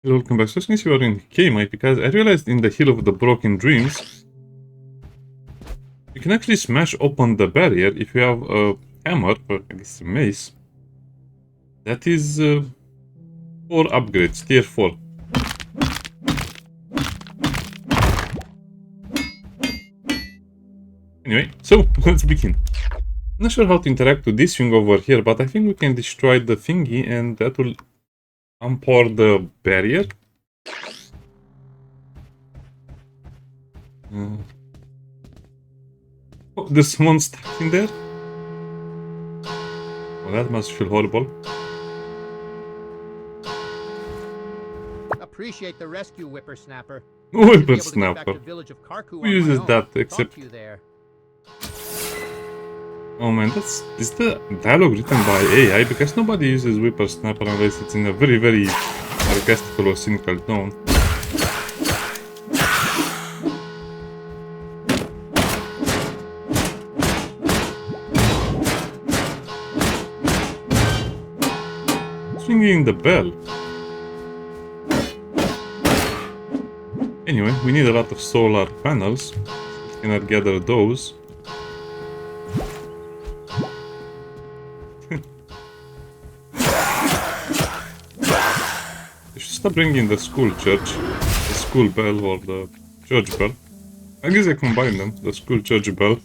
Hello, welcome back. So since you are in K-Mite, because I realized in the Hill of the Broken Dreams, you can actually smash open the barrier if you have a hammer, or I guess a mace. That is 4 upgrades, tier 4. Anyway, so let's begin. I'm not sure how to interact with this thing over here, but I think we can destroy the thingy and that will unpower the barrier. Oh, there's someone stuck in there? Oh, that must feel horrible. Appreciate the rescue, whippersnapper. Whippersnapper. Who uses that except... Oh man, is the dialogue written by AI? Because nobody uses whippersnapper unless it's in a very, very sarcastical or cynical tone. Swinging the bell. Anyway, we need a lot of solar panels. We cannot gather those. You should stop ringing the school bell or the church bell. I guess I combine them, the school church bell.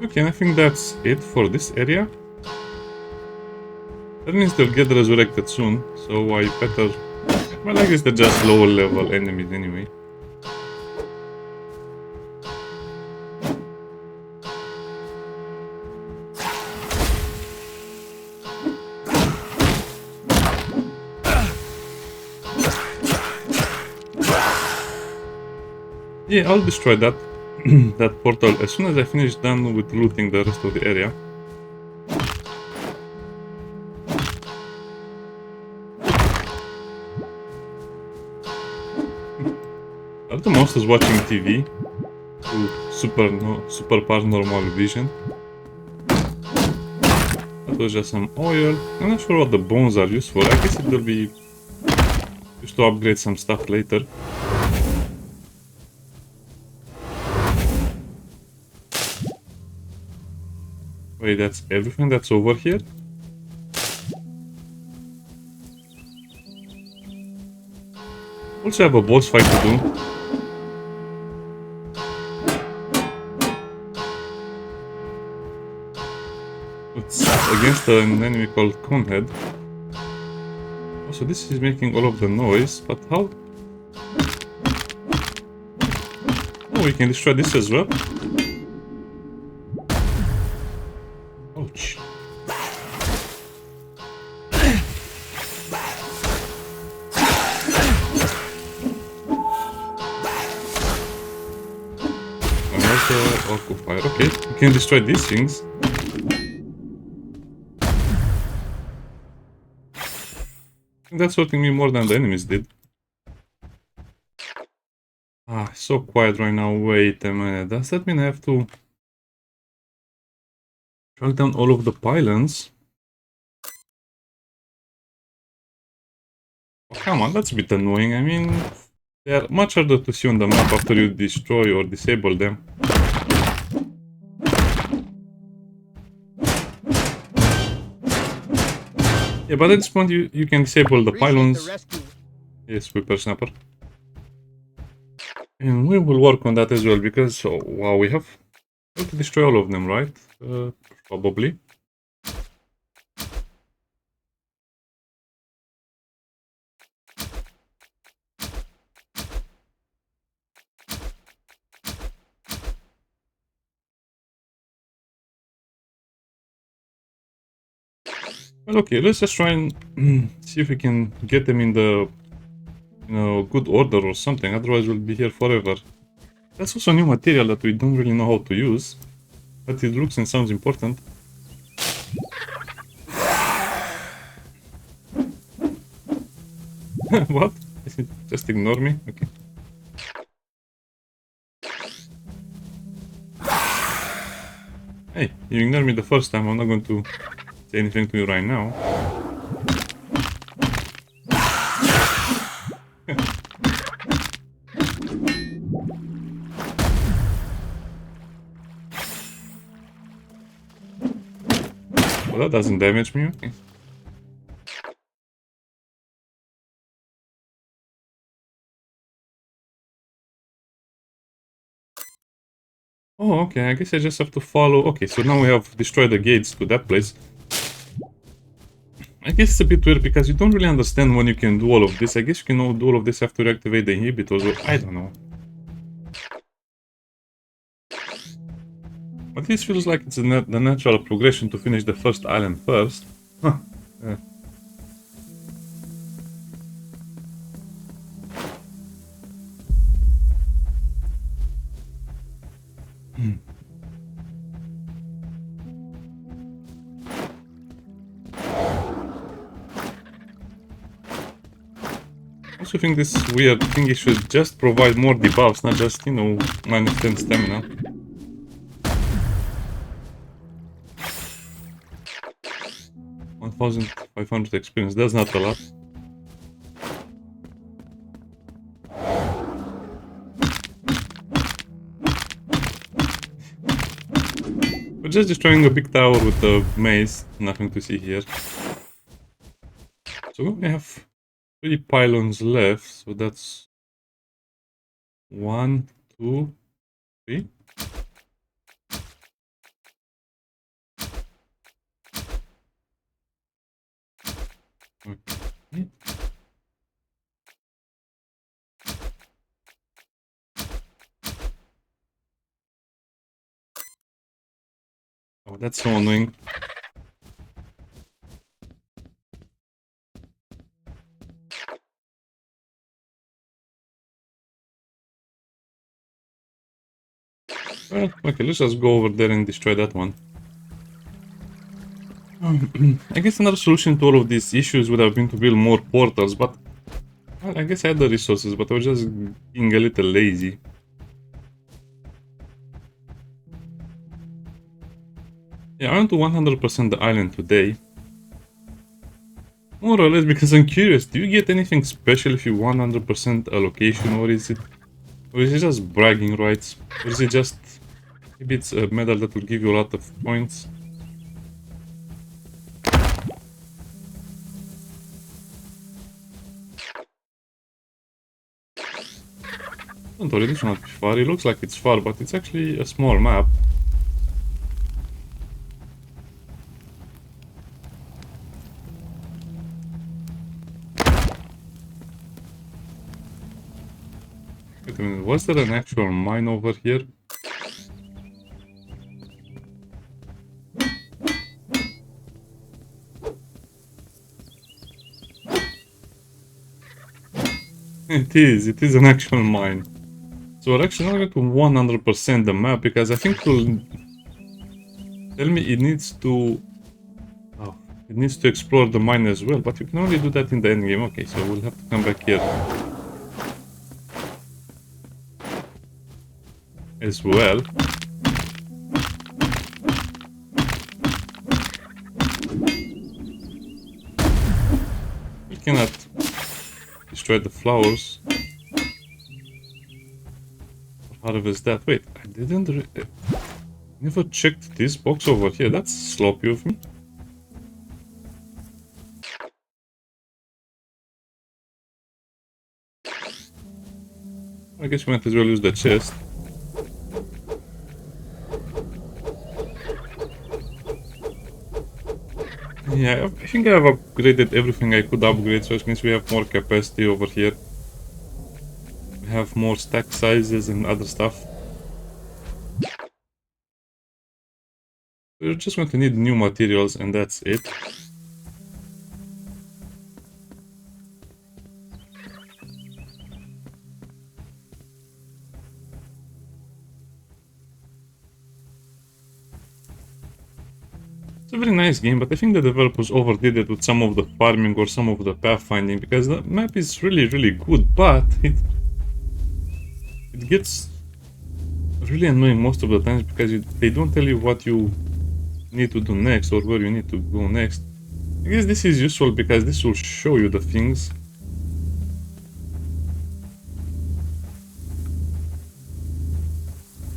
Okay, I think that's it for this area. That means they'll get resurrected soon, so I better... Well, I guess they're just lower level enemies anyway. Yeah, I'll destroy that that portal as soon as I finish done with looting the rest of the area. Are the monsters watching TV? Super paranormal vision. That was just some oil. I'm not sure what the bones are used for. I guess it will be used to upgrade some stuff later. Wait, that's everything that's over here? Also have a boss fight to do. It's against an enemy called Conehead. Also, this is making all of the noise, but how? Oh, we can destroy this as well. Ouch. Another arc of fire. Okay, we can destroy these things. That's hurting me more than the enemies did. Ah, so quiet right now. Wait a minute. Does that mean I have to track down all of the pylons? Oh, come on, that's a bit annoying. I mean, they are much harder to see on the map after you destroy or disable them. Yeah, but at this point you can disable the pylons. Yes, whippersnapper. And we will work on that as well, because, oh, wow, we have to destroy all of them, right? Probably. Well, okay, let's just try and see if we can get them in the, good order or something. Otherwise, we'll be here forever. That's also new material that we don't really know how to use, but it looks and sounds important. What? Just ignore me? Okay. Hey, you ignored me the first time, I'm not going to say anything to you right now. Well, that doesn't damage me, okay. Oh, okay, I guess I just have to follow. Okay, so now we have destroyed the gates to that place. I guess it's a bit weird because you don't really understand when you can do all of this. I guess you can do all of this after you activate the inhibitors, or I don't know. But this feels like it's the natural progression to finish the first island first. Huh. Yeah. I also think this weird thing should just provide more debuffs, not just, you know, minus 10 stamina. $1,500 experience, that's not a lot. We're just destroying a big tower with a maze, nothing to see here. So we have 3 pylons left, so that's 1, 2, 3. Okay. Oh, that's so annoying. Well, okay, let's just go over there and destroy that one. I guess another solution to all of these issues would have been to build more portals, but well, I guess I had the resources, but I was just being a little lazy. Yeah, I want to 100% the island today. More or less because I'm curious, do you get anything special if you 100% a location, or is it just bragging rights? Or is it just, maybe it's a medal that will give you a lot of points? Don't worry, this will not be far. It looks like it's far, but it's actually a small map. Wait a minute, was there an actual mine over here? It is an actual mine. So we're actually not going to 100% the map because I think it will tell me it needs to... Oh, it needs to explore the mine as well, but you can only do that in the endgame. Okay, so we'll have to come back here as well. We cannot destroy the flowers. Harvest that. Wait, I didn't... never checked this box over here. That's sloppy of me. I guess we might as well use the chest. Yeah, I think I have upgraded everything I could upgrade, so it means we have more capacity over here. We have more stack sizes and other stuff. We're just going to need new materials and that's it. a very nice game, but I think the developers overdid it with some of the farming or some of the pathfinding, because the map is really, really good, but it gets really annoying most of the times because they don't tell you what you need to do next or where you need to go next. I guess this is useful because this will show you the things.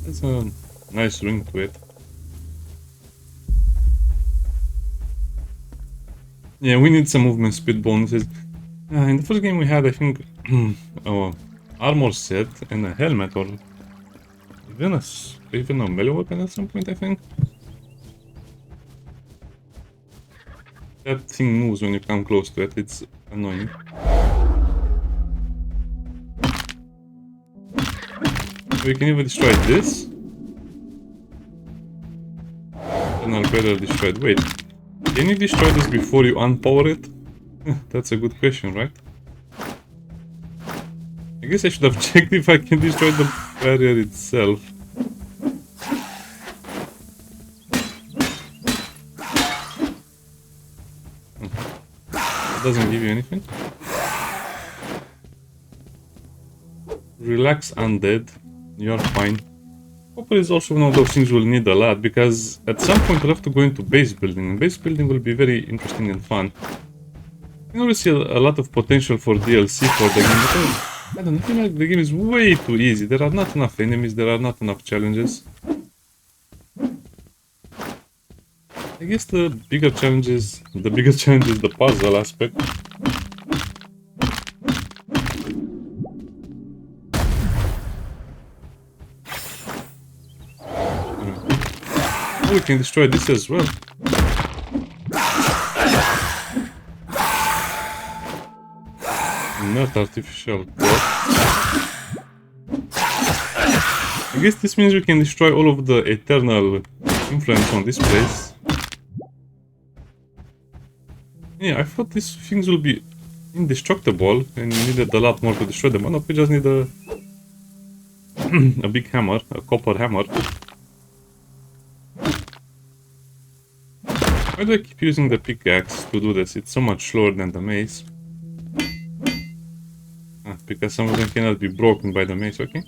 There's a nice ring to it. Yeah, we need some movement speed bonuses. In the first game we had, I think, armor set and a helmet, or even a melee weapon at some point, I think. That thing moves when you come close to it, it's annoying. We can even destroy this. And I'll better destroy it. Wait, can you destroy this before you unpower it? That's a good question, right? I guess I should have checked if I can destroy the barrier itself. It doesn't give you anything. Relax, undead. You're fine. Copper is also one of those things we'll need a lot, because at some point we'll have to go into base building, and base building will be very interesting and fun. I can already see a lot of potential for DLC for the game, but I don't know, I feel like the game is way too easy. There are not enough enemies, there are not enough challenges. I guess the bigger challenge is the puzzle aspect. Oh, we can destroy this as well. Not artificial core. I guess this means we can destroy all of the eternal influence on this place. Yeah, I thought these things will be indestructible and we needed a lot more to destroy them. Oh no, we just need a a big hammer, a copper hammer. Why do I keep using the pickaxe to do this? It's so much slower than the mace. Because some of them cannot be broken by the mace, okay?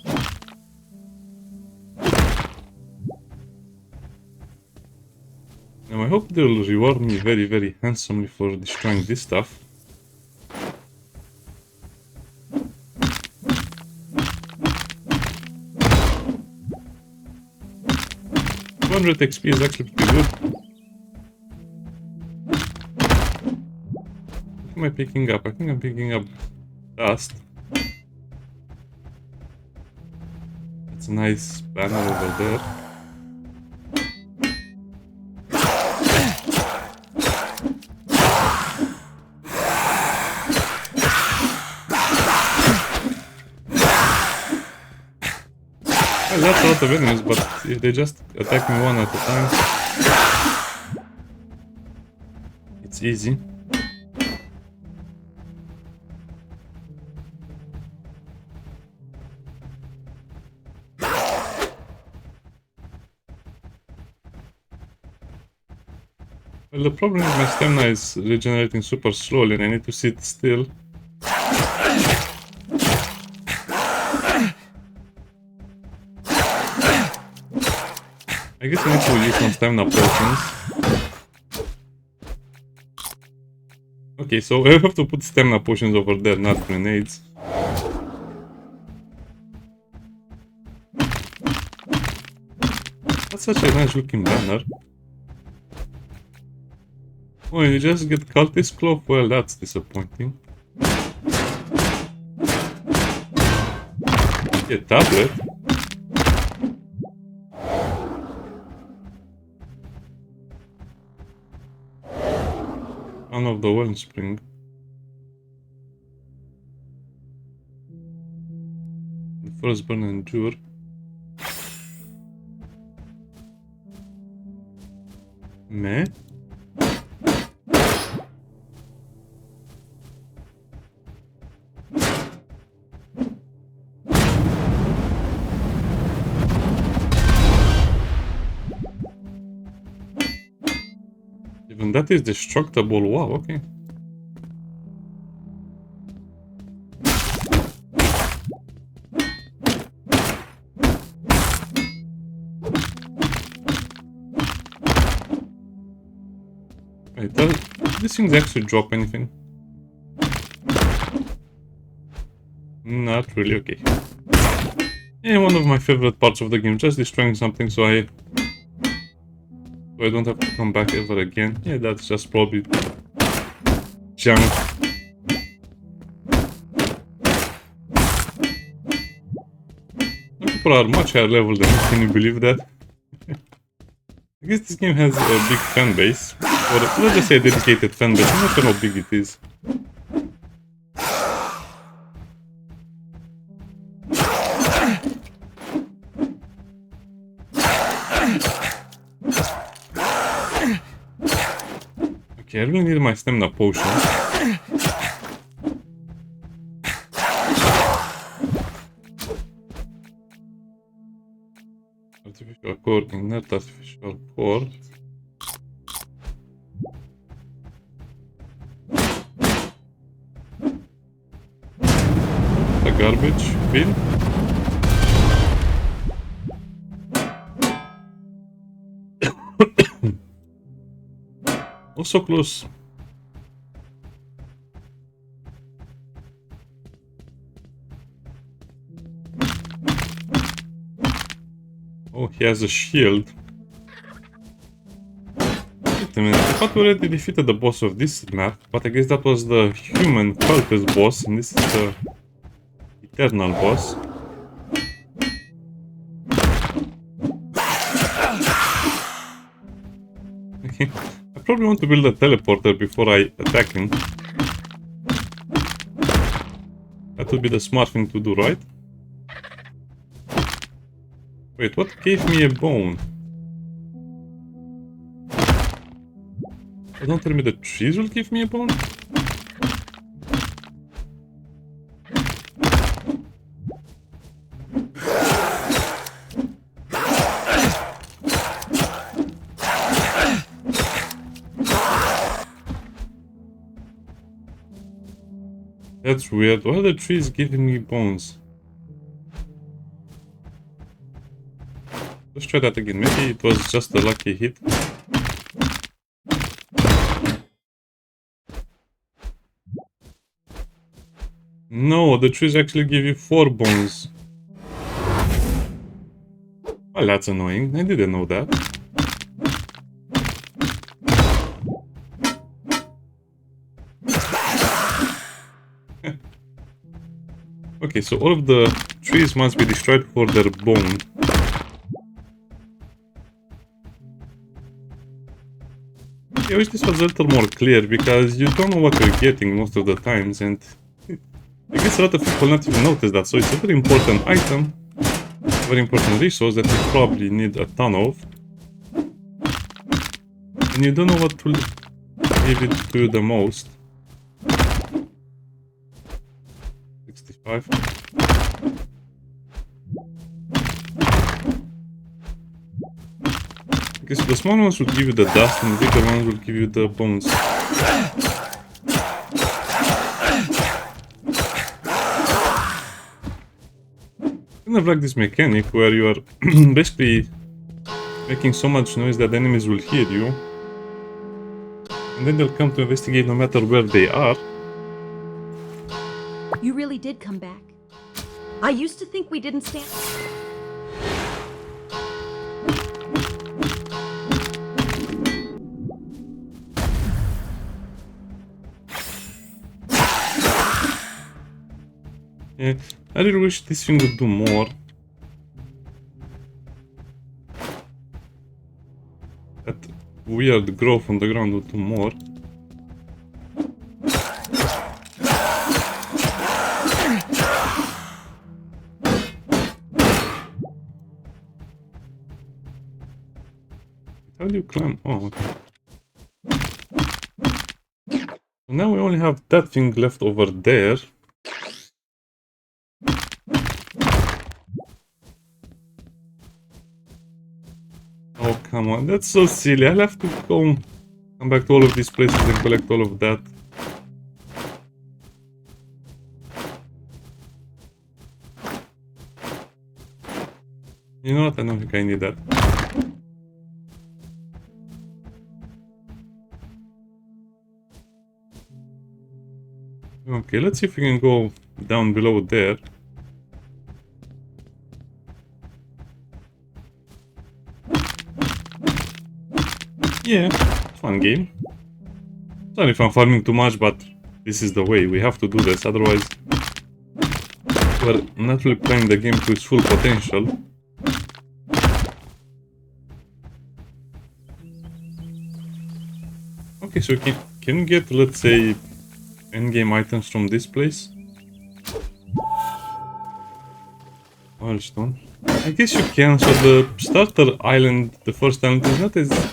Now I hope they'll reward me very, very handsomely for destroying this stuff. $200 XP is actually pretty good. What am I picking up? I think I'm picking up dust. That's a nice banner over there. Well, that's a lot of enemies, but if they just attack me one at a time, it's easy. Well, the problem is my stamina is regenerating super slowly and I need to sit still. I guess I need to use some stamina potions. Okay, so I have to put stamina potions over there, not grenades. That's such a nice looking banner. Oh, you just get cultist cloth? Well, that's disappointing. Okay, tablet. One of the wellspring. The first burn endure. Meh. And that is destructible. Wow, okay. Wait, does these things actually drop anything? Not really, okay. Yeah, one of my favorite parts of the game, just destroying something so I don't have to come back ever again. Yeah, that's just probably junk. People are much higher level than me, can you believe that? I guess this game has a big fan base, or let's just say a dedicated fan base. I'm not sure how big it is. Okay, I really need my stamina potion. Artificial core, inert artificial core. A garbage bin. Oh, so close. Oh, he has a shield. Wait a minute, I thought we already defeated the boss of this map, but I guess that was the human cultist boss, and this is the eternal boss. Okay, I probably want to build a teleporter before I attack him. That would be the smart thing to do, right? Wait, what gave me a bone? Oh, don't tell me the trees will give me a bone? That's weird. Why are the trees giving me bones? Let's try that again. Maybe it was just a lucky hit. No, the trees actually give you 4 bones. Well, that's annoying. I didn't know that. Okay, so all of the trees must be destroyed for their bone. I wish this was a little more clear, because you don't know what you're getting most of the times, and I guess a lot of people not even notice that, so it's a very important item, a very important resource that you probably need a ton of, and you don't know what will give it to you the most. 65. Okay, so the small ones will give you the dust, and the bigger ones will give you the bones. Kind of like this mechanic where you are basically making so much noise that enemies will hear you, and then they'll come to investigate no matter where they are. You really did come back. I used to think we didn't stand. Yeah, I really wish this thing would do more. That weird growth on the ground would do more. How do you climb? Oh, okay. So now we only have that thing left over there. Oh, come on, that's so silly. I'll have to go Come back to all of these places and collect all of that. You know what? I don't think I need that. Okay, let's see if we can go down below there. Yeah, fun game. Sorry if I'm farming too much, but this is the way. We have to do this, otherwise we're not really playing the game to its full potential. Okay, so can we get, let's say, endgame items from this place? Milestone. I guess you can. So the starter island, the first island, is not as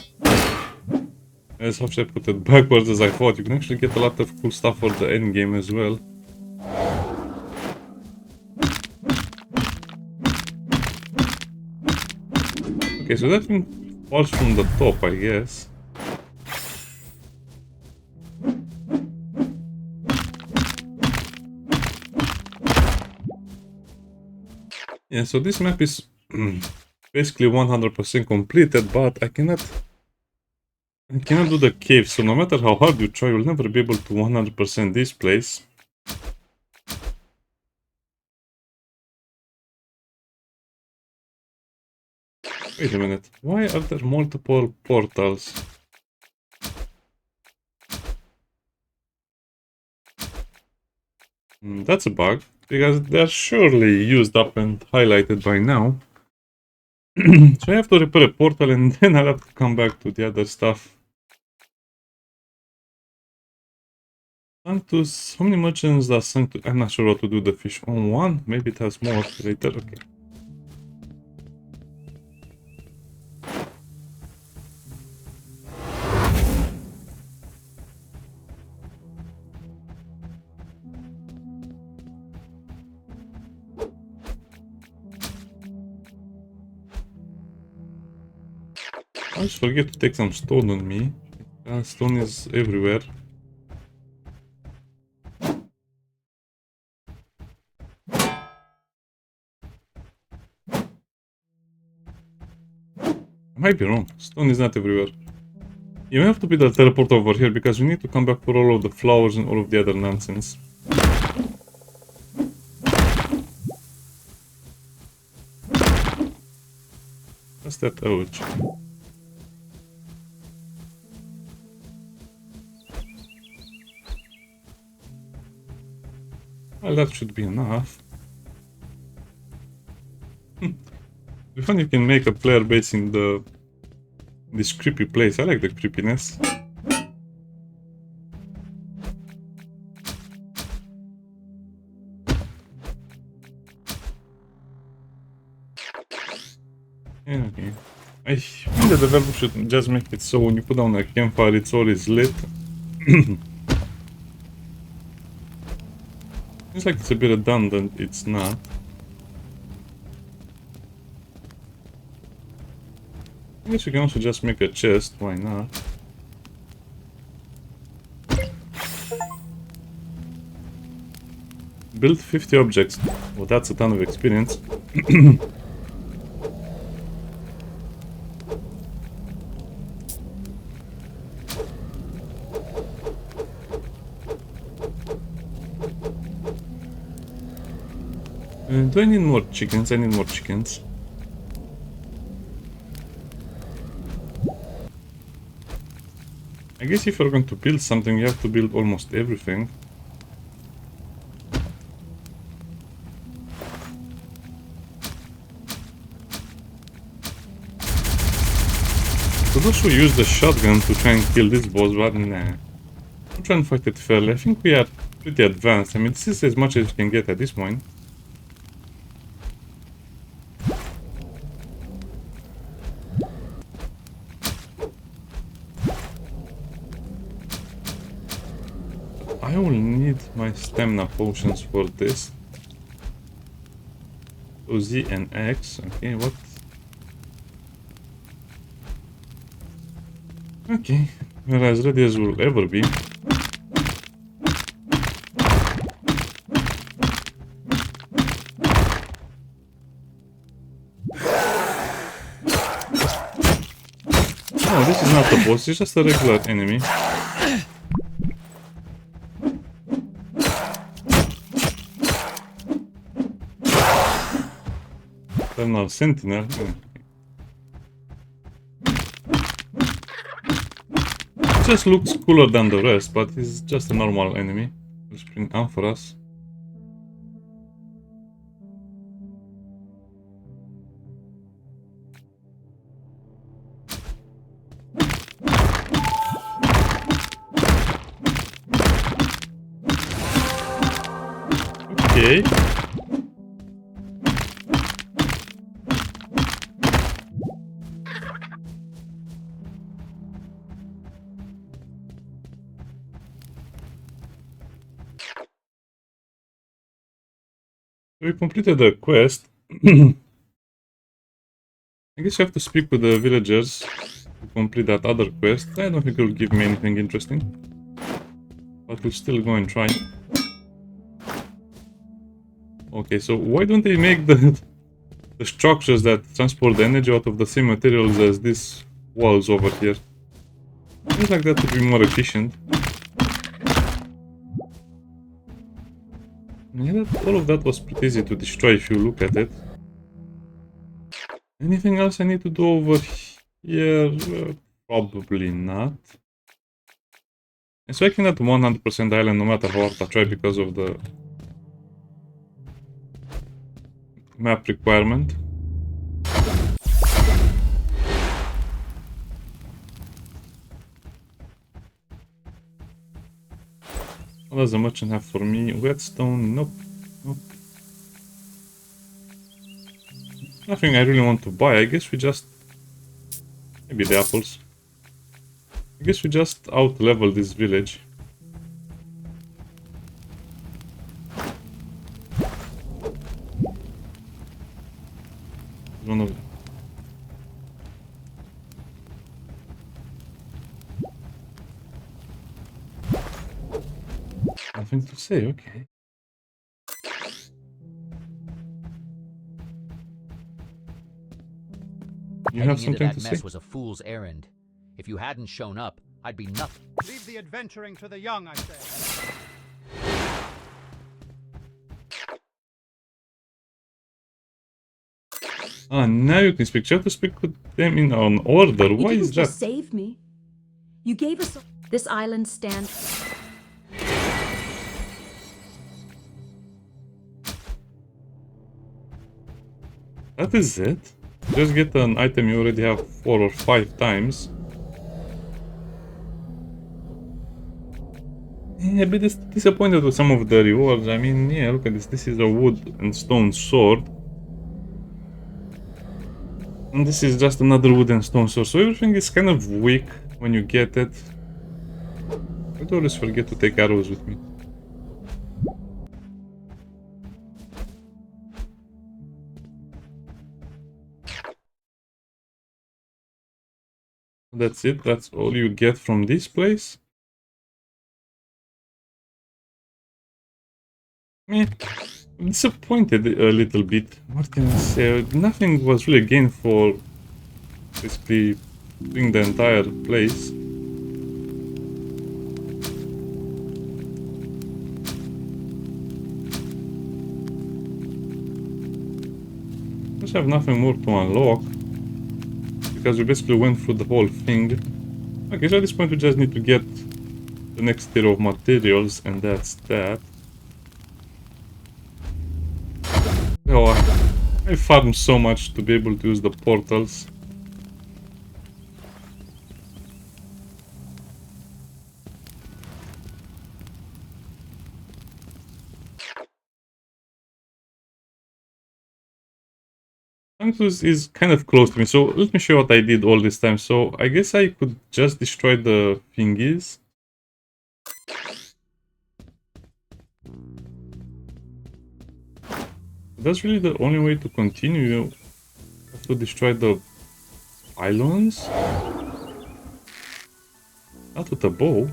how should I put it, backwards as I thought. You can actually get a lot of cool stuff for the end game as well. Okay, so that thing falls from the top, I guess. Yeah, so this map is basically 100% completed, but I cannot do the cave, so no matter how hard you try, you'll never be able to 100% this place. Wait a minute, why are there multiple portals? That's a bug, because they're surely used up and highlighted by now. So I have to repair a portal and then I'll have to come back to the other stuff. Sanctus, how many merchants does Sanctus? I'm not sure what to do the fish on one. Maybe it has more later. Okay. I always forget to take some stone on me. Stone is everywhere. I might be wrong. Stone is not everywhere. You have to be the teleport over here because we need to come back for all of the flowers and all of the other nonsense. What's that? Ouch. Well, that should be enough. If you can make a player base in this creepy place. I like the creepiness. Yeah, okay. I think the developer should just make it so when you put down a campfire, it's always lit. It's like it's a bit redundant. It's not. I guess we can also just make a chest, why not? Build 50 objects. Well, that's a ton of experience. Do I need more chickens? I need more chickens. I guess if you're going to build something, you have to build almost everything. Could also use the shotgun to try and kill this boss, but nah. I'm trying to fight it fairly. I think we are pretty advanced. I mean, this is as much as you can get at this point. I will need my stamina potions for this. So Z and X. Okay, what? Okay, We're as ready as we'll ever be. Oh, this is not the boss, it's just a regular enemy. Eternal Sentinel. Just looks cooler than the rest, but he's just a normal enemy. Let's bring Ampharas. Okay. We completed the quest. I guess you have to speak with the villagers to complete that other quest. I don't think it'll give me anything interesting, but we'll still go and try. Okay, so why don't they make the structures that transport the energy out of the same materials as these walls over here? Seems like that would be more efficient. Yeah, all of that was pretty easy to destroy if you look at it. Anything else I need to do over here? Probably not. So I cannot 100% island no matter how hard I try because of the map requirement. What does the merchant have for me? Whetstone? Nope. Nope. Nothing I really want to buy. I guess we just... Maybe the apples. I guess we just out-level this village. One of... Nothing to say, okay. You have something to say? That mess was a fool's errand. If you hadn't shown up, I'd be nothing. Leave the adventuring to the young, I say. Ah, now you can speak. You have to speak with them in an order. Why is You that? didn't just save me. You gave us this island stand. That is it? Just get an item you already have 4 or 5 times. Yeah, a bit disappointed with some of the rewards. I mean, yeah, look at this. This is a wood and stone sword. And this is just another wood and stone sword. So everything is kind of weak when you get it. I always forget to take arrows with me. That's it? That's all you get from this place? Meh. I'm disappointed a little bit. What can I say? Nothing was really gained for basically doing the entire place. Just have nothing more to unlock. Because we basically went through the whole thing. Okay, so at this point we just need to get the next tier of materials, and that's that. Oh, I farmed so much to be able to use the portals. Sanctus is kind of close to me, so let me show you what I did all this time. So I guess I could just destroy the thingies. That's really the only way to continue. You have to destroy the pylons. Not with a bow.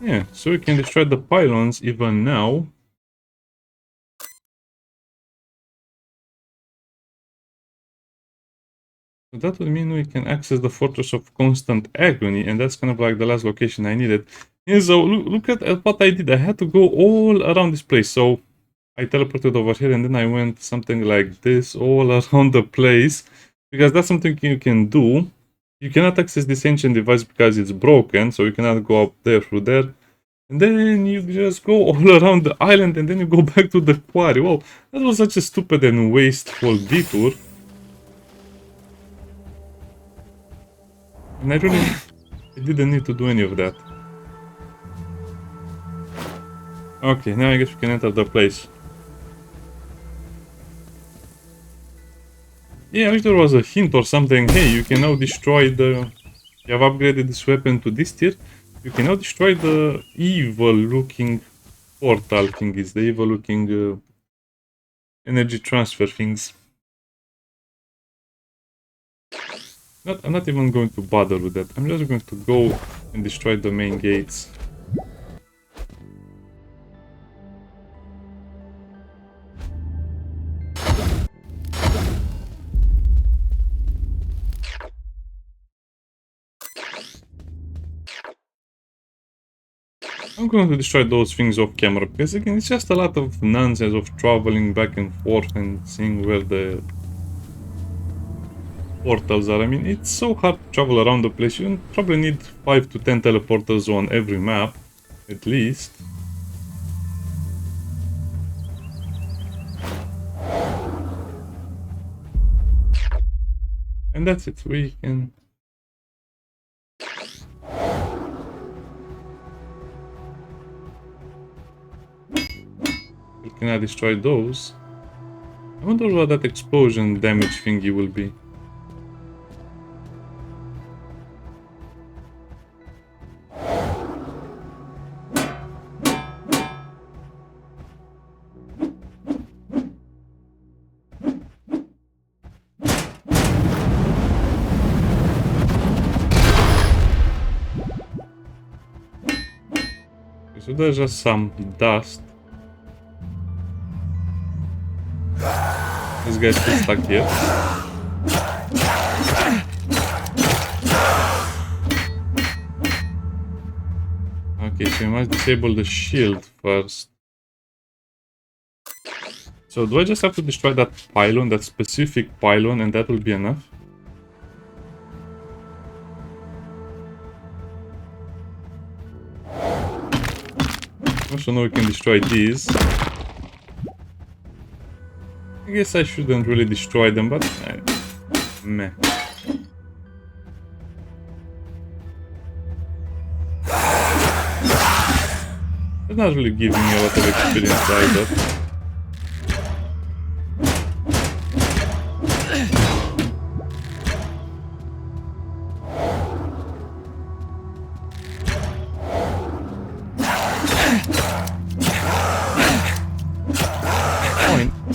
Yeah, so we can destroy the pylons even now. So that would mean we can access the Fortress of Constant Agony, and that's kind of like the last location I needed. Yeah, so look at what I did. I had to go all around this place. So I teleported over here, and then I went something like this all around the place. Because that's something you can do. You cannot access this ancient device because it's broken, so you cannot go up there through there. And then you just go all around the island, and then you go back to the quarry. Wow, that was such a stupid and wasteful detour. And I didn't need to do any of that. Okay, now I guess we can enter the place. Yeah, I wish there was a hint or something. Hey, you can now destroy the... You have upgraded this weapon to this tier. You can now destroy the evil-looking portal thingies. The evil-looking energy transfer things. I'm not even going to bother with that. I'm just going to go and destroy the main gates. I'm going to destroy those things off camera because again it's just a lot of nonsense of traveling back and forth and seeing where the portals are. I mean, it's so hard to travel around the place. You probably need 5 to 10 teleporters on every map, at least. And that's it. We can... We cannot destroy those. I wonder what that explosion damage thingy will be. So there's just some dust. This guy's still stuck here. Okay, so we must disable the shield first. So do I just have to destroy that pylon, that specific pylon, and that will be enough? Also now we can destroy these. I guess I shouldn't really destroy them, but meh. It's not really giving me a lot of experience either.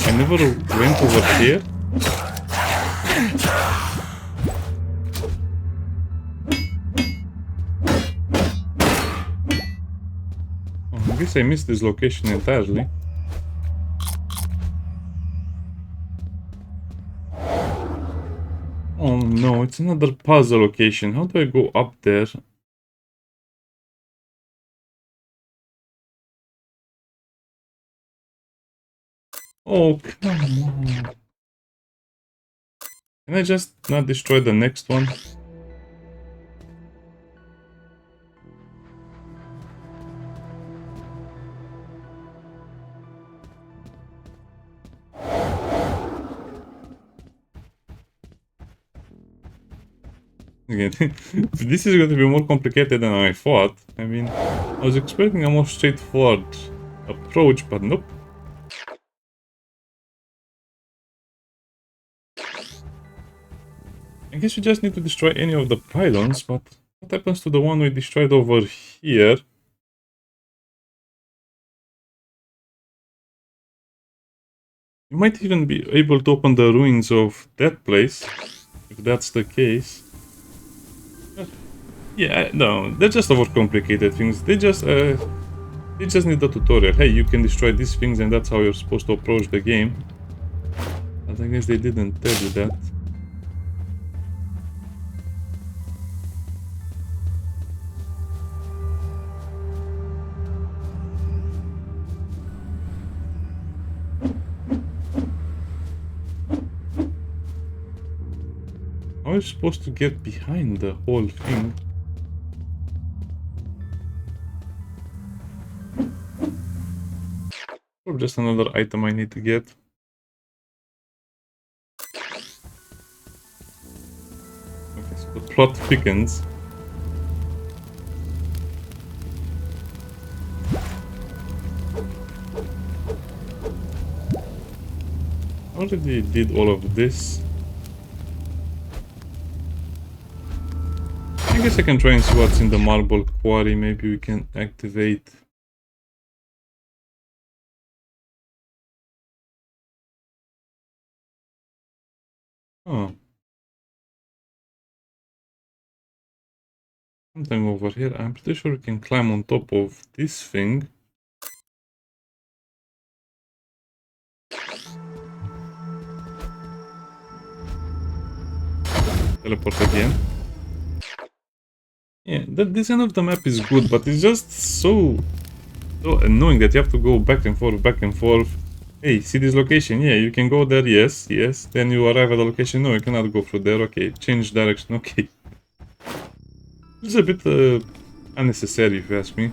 I never went over here. Oh, I guess I missed this location entirely. Oh no, it's another puzzle location. How do I go up there? Oh, come on. Can I just not destroy the next one? Again, this is going to be more complicated than I thought. I mean, I was expecting a more straightforward approach, but nope. I guess we just need to destroy any of the pylons, but what happens to the one we destroyed over here? You might even be able to open the ruins of that place, if that's the case. But yeah, no, they're just overcomplicated things. They just need a tutorial. Hey, you can destroy these things and that's how you're supposed to approach the game. But I guess they didn't tell you that. How are you supposed to get behind the whole thing? Or just another item I need to get. Okay, so the plot thickens. Already did all of this. I guess I can try and see what's in the marble quarry. Maybe we can activate. Oh. Something over here. I'm pretty sure we can climb on top of this thing. Teleport again. Yeah, the design of the map is good, but it's just so annoying that you have to go back and forth, back and forth. Hey, see this location? Yeah, you can go there, yes, yes. Then you arrive at the location, no, you cannot go through there, okay. Change direction, okay. It's a bit unnecessary, if you ask me.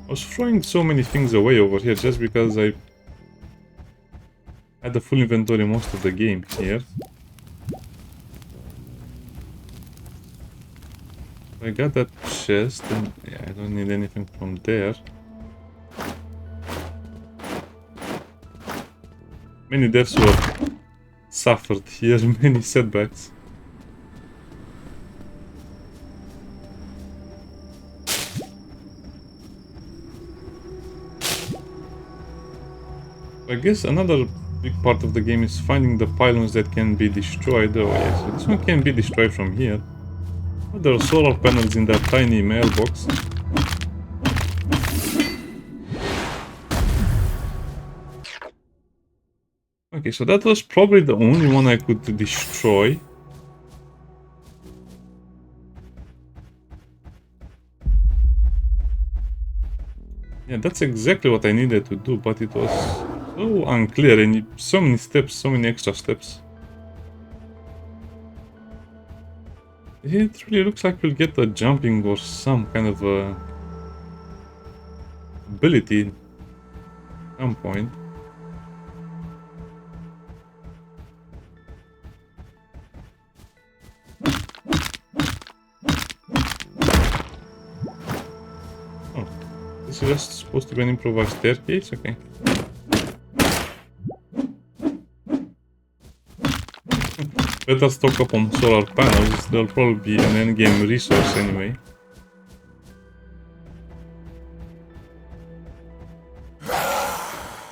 I was throwing so many things away over here just because I had a full inventory most of the game here. I got that chest, and yeah, I don't need anything from there. Many deaths were suffered here, many setbacks. I guess another big part of the game is finding the pylons that can be destroyed. Oh yes, so this one can be destroyed from here. Oh, there are solar panels in that tiny mailbox. Okay, so that was probably the only one I could destroy. Yeah, that's exactly what I needed to do, but it was so unclear and so many steps, so many extra steps. It really looks like we'll get a jumping or some kind of ability at some point. Oh, this is just supposed to be an improvised staircase? Okay. Better stock up on solar panels, they'll probably be an endgame resource anyway.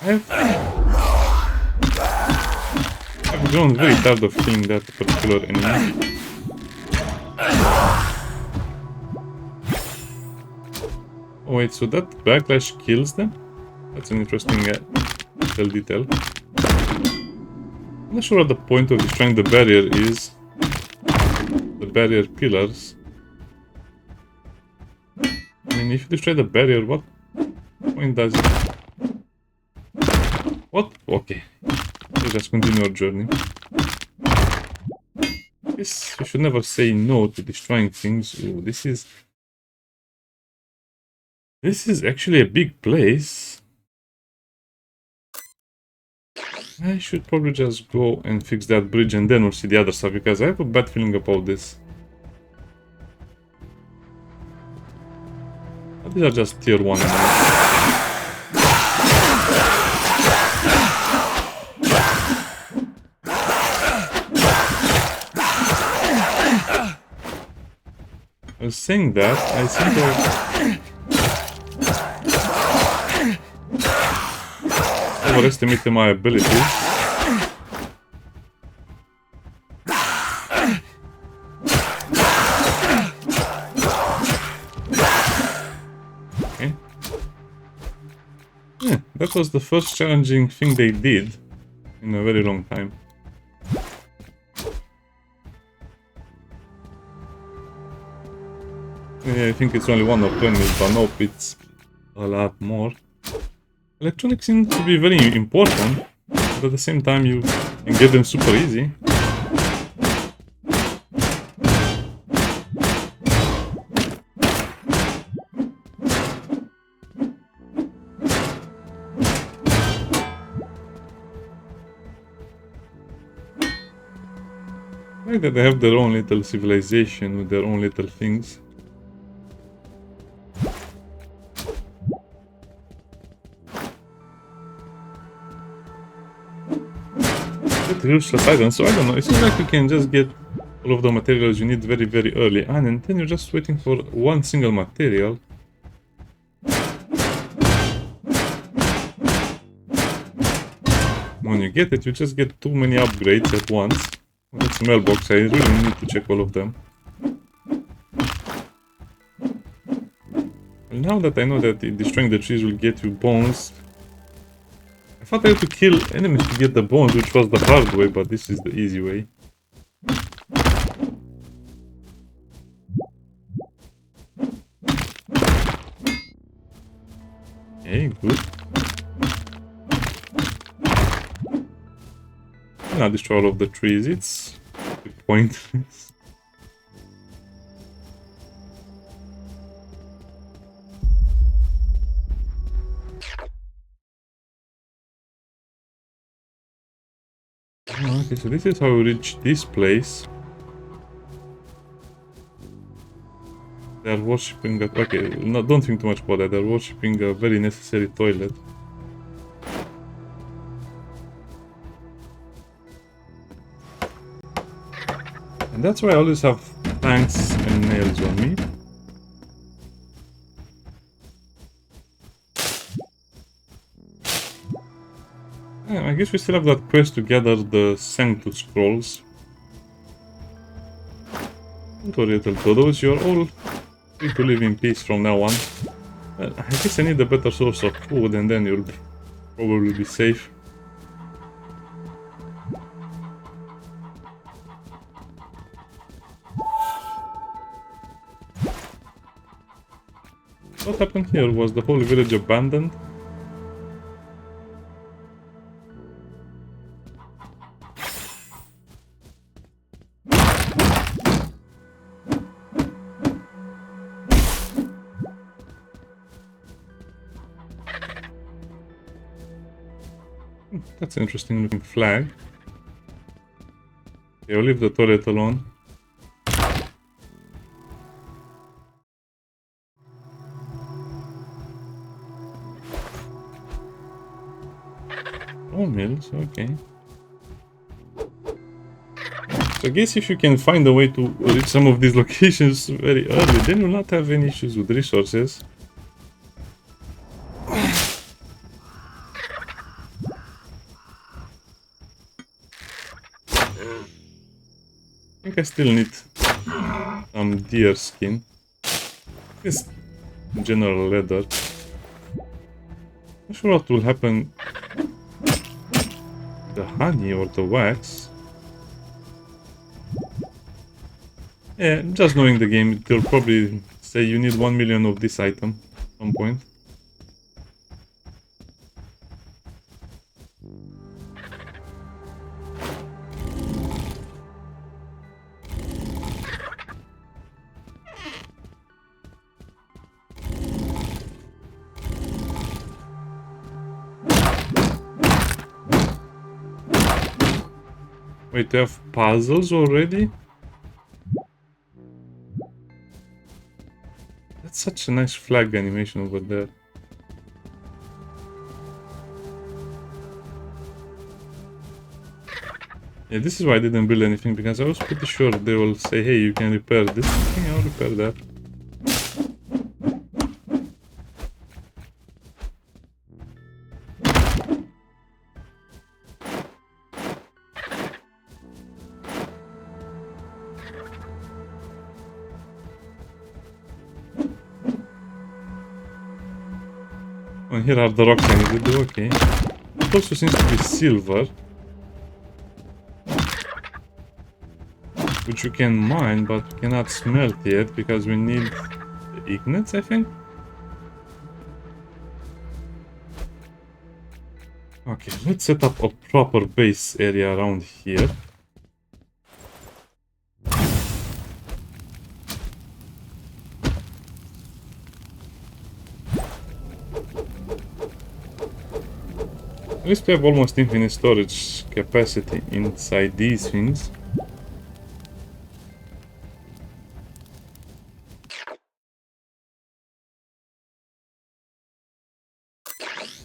I've grown very tired of killing that particular enemy. Oh wait, so that backlash kills them? That's an interesting little detail. I'm not sure what the point of destroying the barrier is. The barrier pillars. I mean, if you destroy the barrier, what point does it? What? Okay. Let's just continue our journey. Yes, you should never say no to destroying things. Ooh, this is actually a big place. I should probably just go and fix that bridge and then we'll see the other stuff, because I have a bad feeling about this. But these are just tier 1 enemies. I was saying that, I think overestimated my abilities. Okay. Yeah, that was the first challenging thing they did in a very long time. Yeah, I think it's only one of 20, but nope, it's a lot more. Electronics seem to be very important, but at the same time you can get them super easy. I like that they have their own little civilization with their own little things. Useless items, so I don't know, it seems like you can just get all of the materials you need very, very early on, and then you're just waiting for one single material. When you get it, you just get too many upgrades at once. That's a mailbox, I really need to check all of them. Well, now that I know that destroying the trees will get you bones, I thought I had to kill enemies to get the bones, which was the hard way, but this is the easy way. Okay, good. Now destroy all of the trees, it's pointless. Okay, so this is how we reach this place. They are worshipping a... okay, no, don't think too much about that. They're worshipping a very necessary toilet. And that's why I always have planks and nails on me. Yeah, I guess we still have that quest to gather the Sanctus scrolls. Don't worry, little toados, you're all free to live in peace from now on. I guess I need a better source of food and then you'll probably be safe. What happened here? Was the whole village abandoned? That's an interesting looking flag. Okay, I'll leave the toilet alone. Oh, mills, okay. So I guess if you can find a way to reach some of these locations very early, then you'll not have any issues with resources. I think I still need some deer skin. Just general leather. Not sure what will happen. The honey or the wax. Yeah, just knowing the game, they'll probably say you need 1 million of this item at some point. Wait, they have puzzles already? That's such a nice flag animation over there. Yeah, this is why I didn't build anything, because I was pretty sure they will say, hey, you can repair this. Okay, I'll repair that. And here are the rocks I need to do, okay. It also seems to be silver. Which you can mine, but we cannot smelt yet because we need the ignites, I think. Okay, let's set up a proper base area around here. At least we have almost infinite storage capacity inside these things.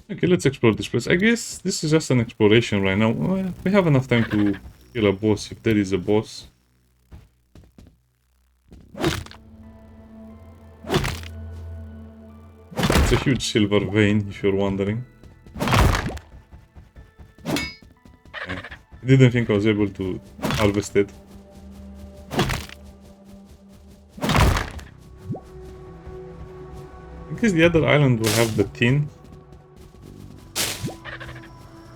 Okay, let's explore this place. I guess this is just an exploration right now. Well, we have enough time to kill a boss if there is a boss. It's a huge silver vein, if you're wondering. I didn't think I was able to harvest it. I guess the other island will have the tin.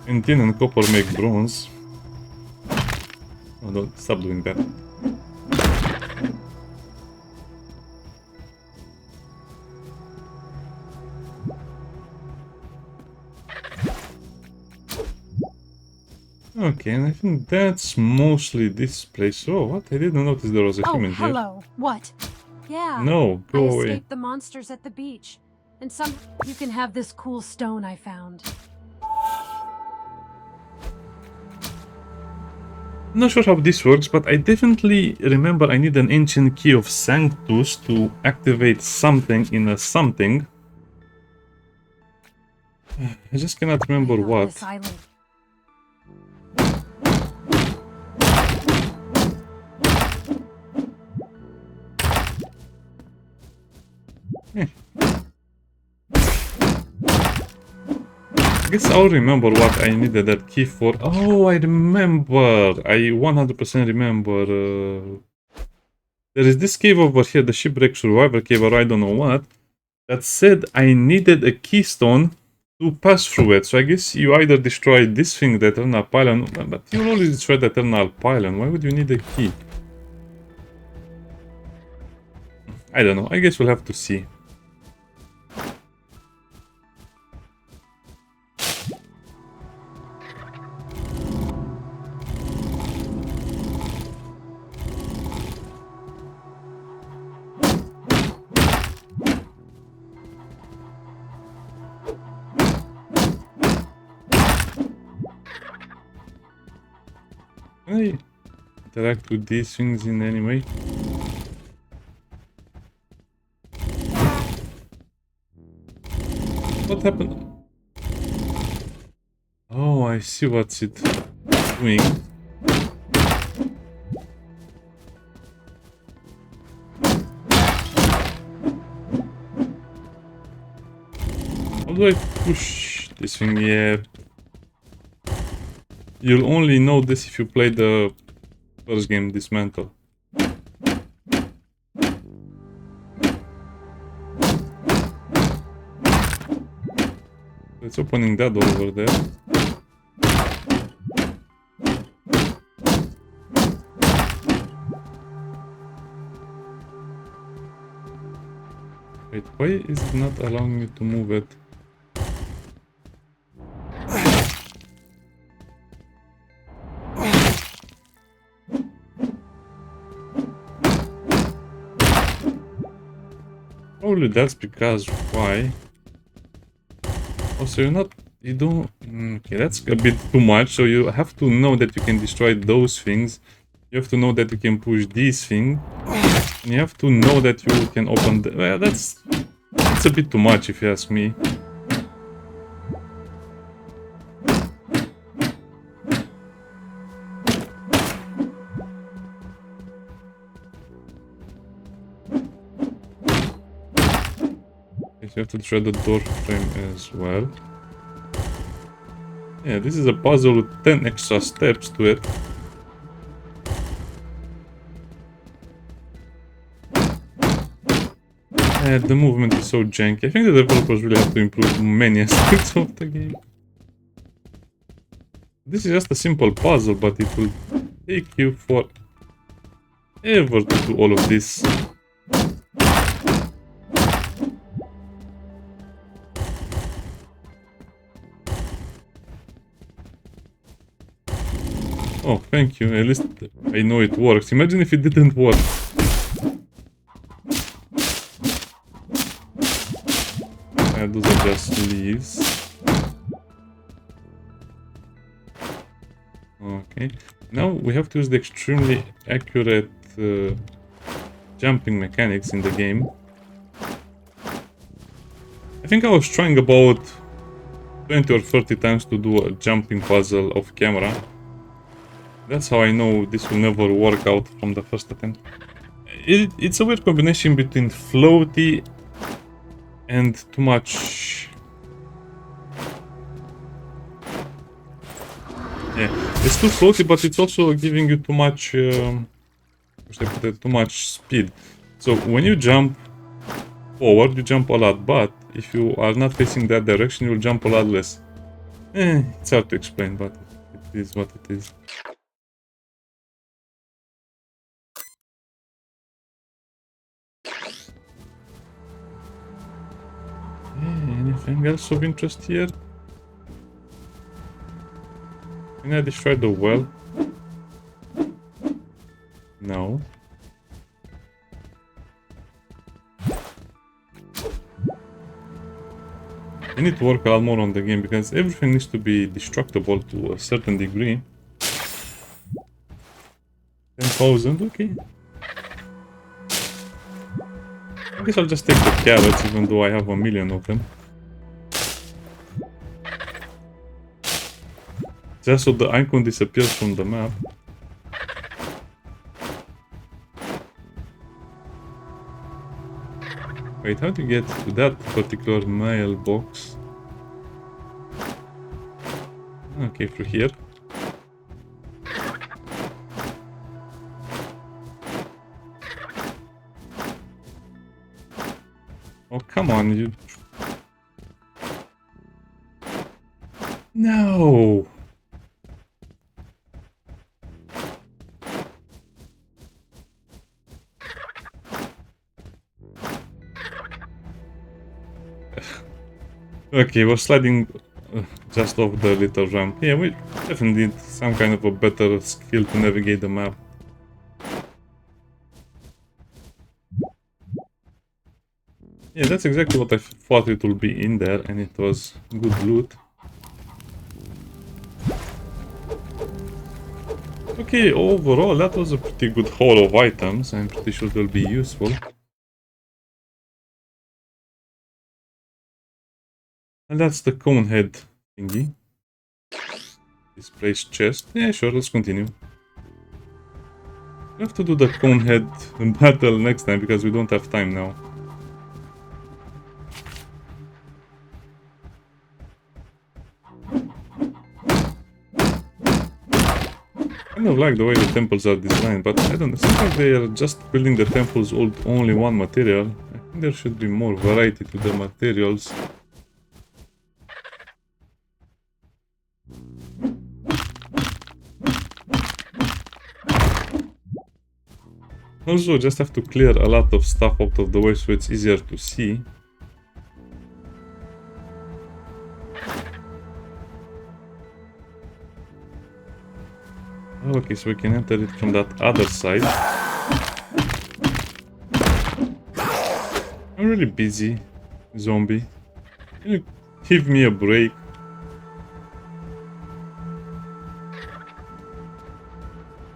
And tin and copper make bronze. Oh, don't stop doing that. Okay, and I think that's mostly this place. Oh, what? I didn't notice there was a human here. Hello. What? Yeah. No, I go away. escaped the monsters at the beach. And you can have this cool stone I found. I'm not sure how this works, but I definitely remember I need an ancient key of Sanctus to activate something in a something. I just cannot remember I love what. This island. I guess I'll remember what I needed that key for. Oh, I remember. I 100% remember. There is this cave over here, the Shipwreck Survivor Cave, or I don't know what, that said I needed a keystone to pass through it. So I guess you either destroy this thing, the Eternal Pylon, but you only destroy the Eternal Pylon. Why would you need a key? I don't know. I guess we'll have to see. Can I interact with these things in any way? What happened? Oh, I see what's it doing. How do I push this thing? Yeah. You'll only know this if you play the first game, Dismantle. It's opening that door over there. Wait, why is it not allowing me to move it? Probably that's because why? Also, you don't. Okay, that's a bit too much. So you have to know that you can destroy those things. You have to know that you can push these things. And you have to know that you can open the. Well, that's a bit too much if you ask me. You have to try the door frame as well. Yeah, this is a puzzle with 10 extra steps to it. The movement is so janky. I think the developers really have to improve many aspects of the game. This is just a simple puzzle, but it will take you forever to do all of this. Oh, thank you. At least I know it works. Imagine if it didn't work. Those are just leaves. Okay. Now we have to use the extremely accurate jumping mechanics in the game. I think I was trying about 20 or 30 times to do a jumping puzzle off camera. That's how I know this will never work out from the first attempt. It's a weird combination between floaty and too much... Yeah, it's too floaty, but it's also giving you too much... too much speed. So when you jump forward, you jump a lot, but if you are not facing that direction, you'll jump a lot less. It's hard to explain, but it is what it is. Anything else of interest here? Can I destroy the well? No. I need to work a lot more on the game because everything needs to be destructible to a certain degree. 10,000, okay. I guess I'll just take the carrots even though I have 1,000,000 of them. Just so the icon disappears from the map. Wait, how do you get to that particular mailbox? Okay, through here. Oh, come on, you... No! Okay, we're sliding just off the little ramp. Yeah, we definitely need some kind of a better skill to navigate the map. Yeah, that's exactly what I thought it would be in there, and it was good loot. Okay, overall, that was a pretty good haul of items. I'm pretty sure they'll be useful. And that's the cone head thingy. Displaced chest. Yeah, sure, let's continue. We have to do the cone head battle next time because we don't have time now. I kind of like the way the temples are designed, but I don't know, sometimes they are just building the temples with only one material. I think there should be more variety to the materials. Also, just have to clear a lot of stuff out of the way so it's easier to see. Okay, so we can enter it from that other side. I'm really busy, zombie. Can you give me a break?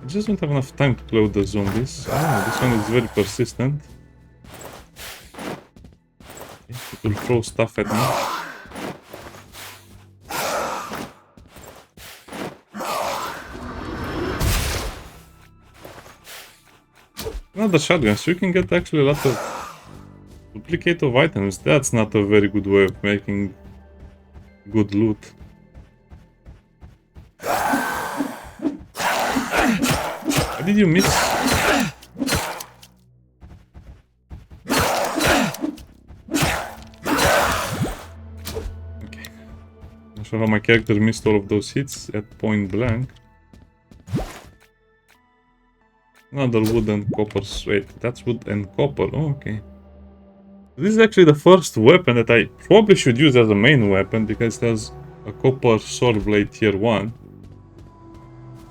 I just don't have enough time to play with the zombies. Oh, this one is very persistent. Okay, it will throw stuff at me. Another shotgun, so you can get actually a lot of duplicate of items. That's not a very good way of making good loot. How did you miss? my character missed all of those hits at point blank. Another wood and copper. Wait, that's wood and copper. Oh, okay. This is actually the first weapon that I probably should use as a main weapon because it has a copper sword blade tier 1.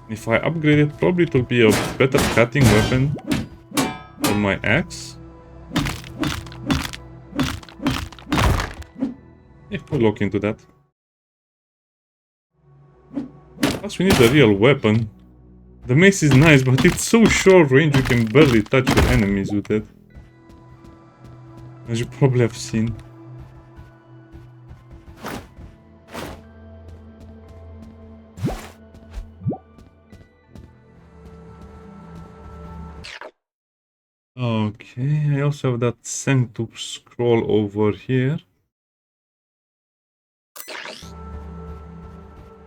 If I upgrade it, probably it will be a better cutting weapon than my axe. Yeah, we'll look into that. Plus we need a real weapon. The mace is nice, but it's so short range you can barely touch your enemies with it. As you probably have seen. Okay, I also have that Sanctum scroll over here.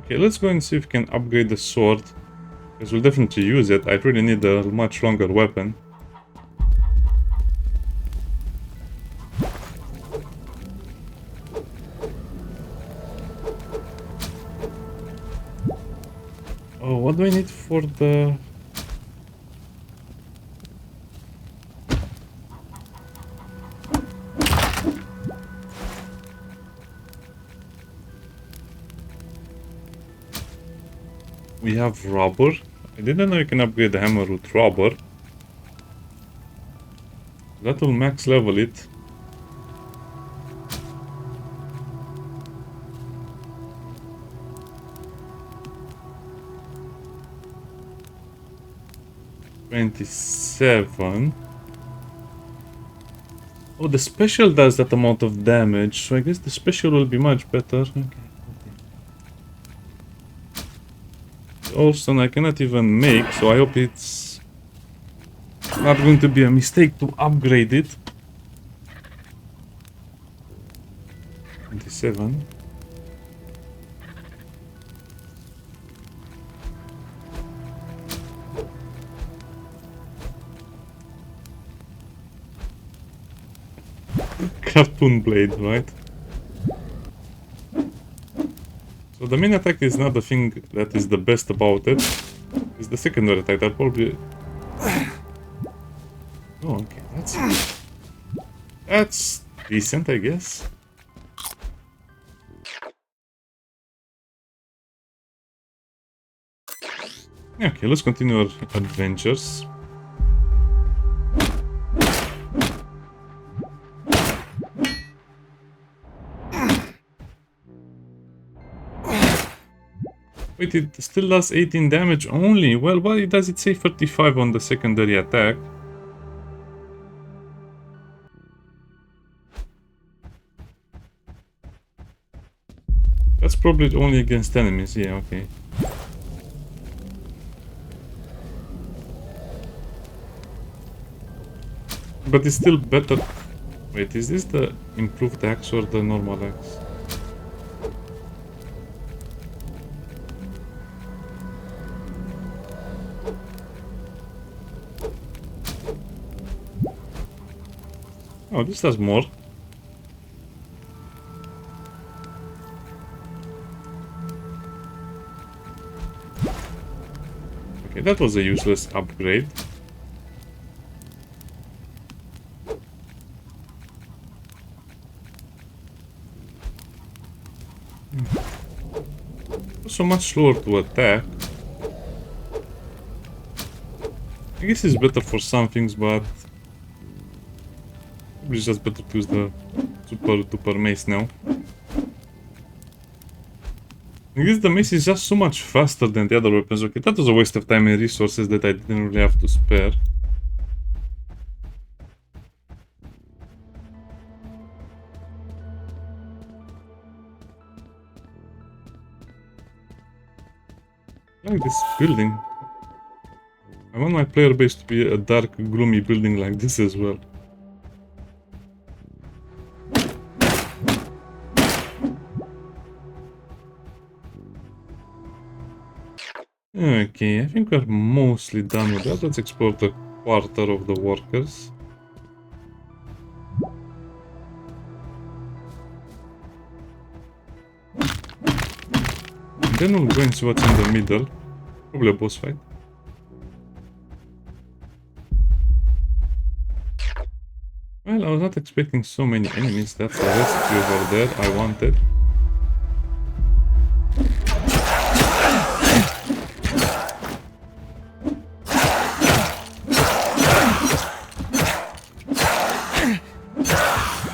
Okay, let's go and see if we can upgrade the sword. Because we'll definitely use it. I really need a much longer weapon. Oh, what do I need for the... We have rubber. I didn't know you can upgrade the hammer with rubber. That will max level it. $27. Oh, the special does that amount of damage, so I guess the special will be much better. Okay. Also, I cannot even make, so I hope it's not going to be a mistake to upgrade it. 27. Harpoon blade, right? So the main attack is not the thing that is the best about it. It's the secondary attack that probably... Oh, okay, that's decent, I guess. Okay, let's continue our adventures. Wait, it still does 18 damage only. Well, why does it say 35 on the secondary attack? That's probably only against enemies, yeah, okay. But it's still better. Wait, is this the improved axe or the normal axe? Oh, this does more. Okay, that was a useless upgrade. So much slower to attack. I guess it's better for some things, but it's just better to use the super duper mace now. I guess the mace is just so much faster than the other weapons. Okay, that was a waste of time and resources that I didn't really have to spare. I like this building. I want my player base to be a dark, gloomy building like this as well. Okay, I think we're mostly done with that. Let's explore the quarter of the workers. then we'll go and see what's in the middle. Probably a boss fight. Well, I was not expecting so many enemies. That's a rescue over there I wanted.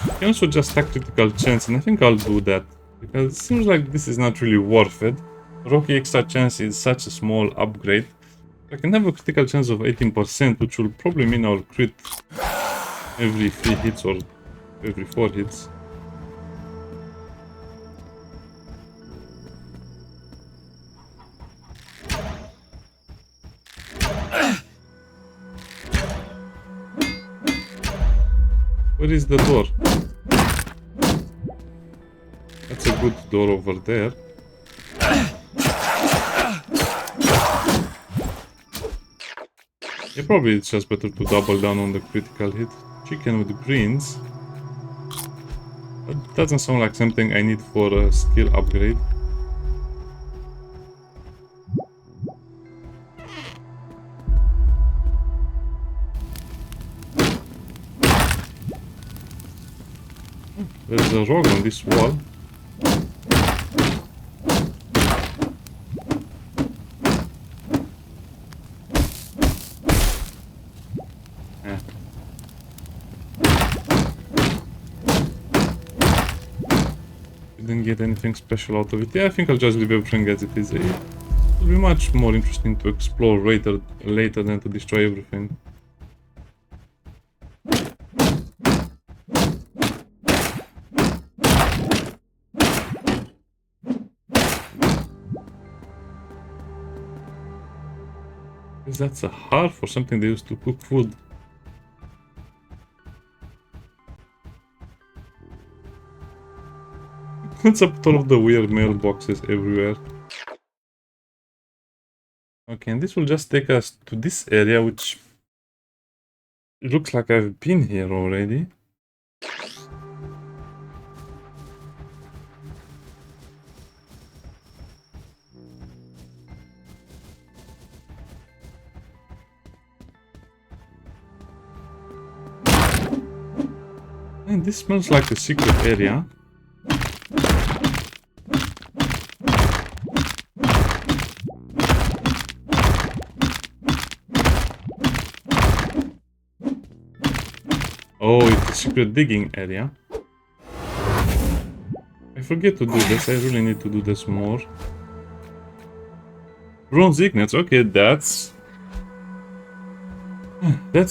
You can also just stack critical chance, and I think I'll do that. Because it seems like this is not really worth it. Rocky extra chance is such a small upgrade. I can have a critical chance of 18%, which will probably mean I'll crit every 3 hits or every 4 hits. Where is the door? That's a good door over there. Yeah, probably it's just better to double down on the critical hit. Chicken with greens. That doesn't sound like something I need for a skill upgrade. There's a rock on this wall. Didn't get anything special out of it. Yeah, I think I'll just leave everything as it is. It will be much more interesting to explore later than to destroy everything. That's a hearth or something they used to cook food. What's up with all of the weird mailboxes everywhere? Okay, and this will just take us to this area, which looks like I've been here already. And this smells like a secret area. Oh, it's a secret digging area. I forget to do this. I really need to do this more. Bronze ignats. Okay, that's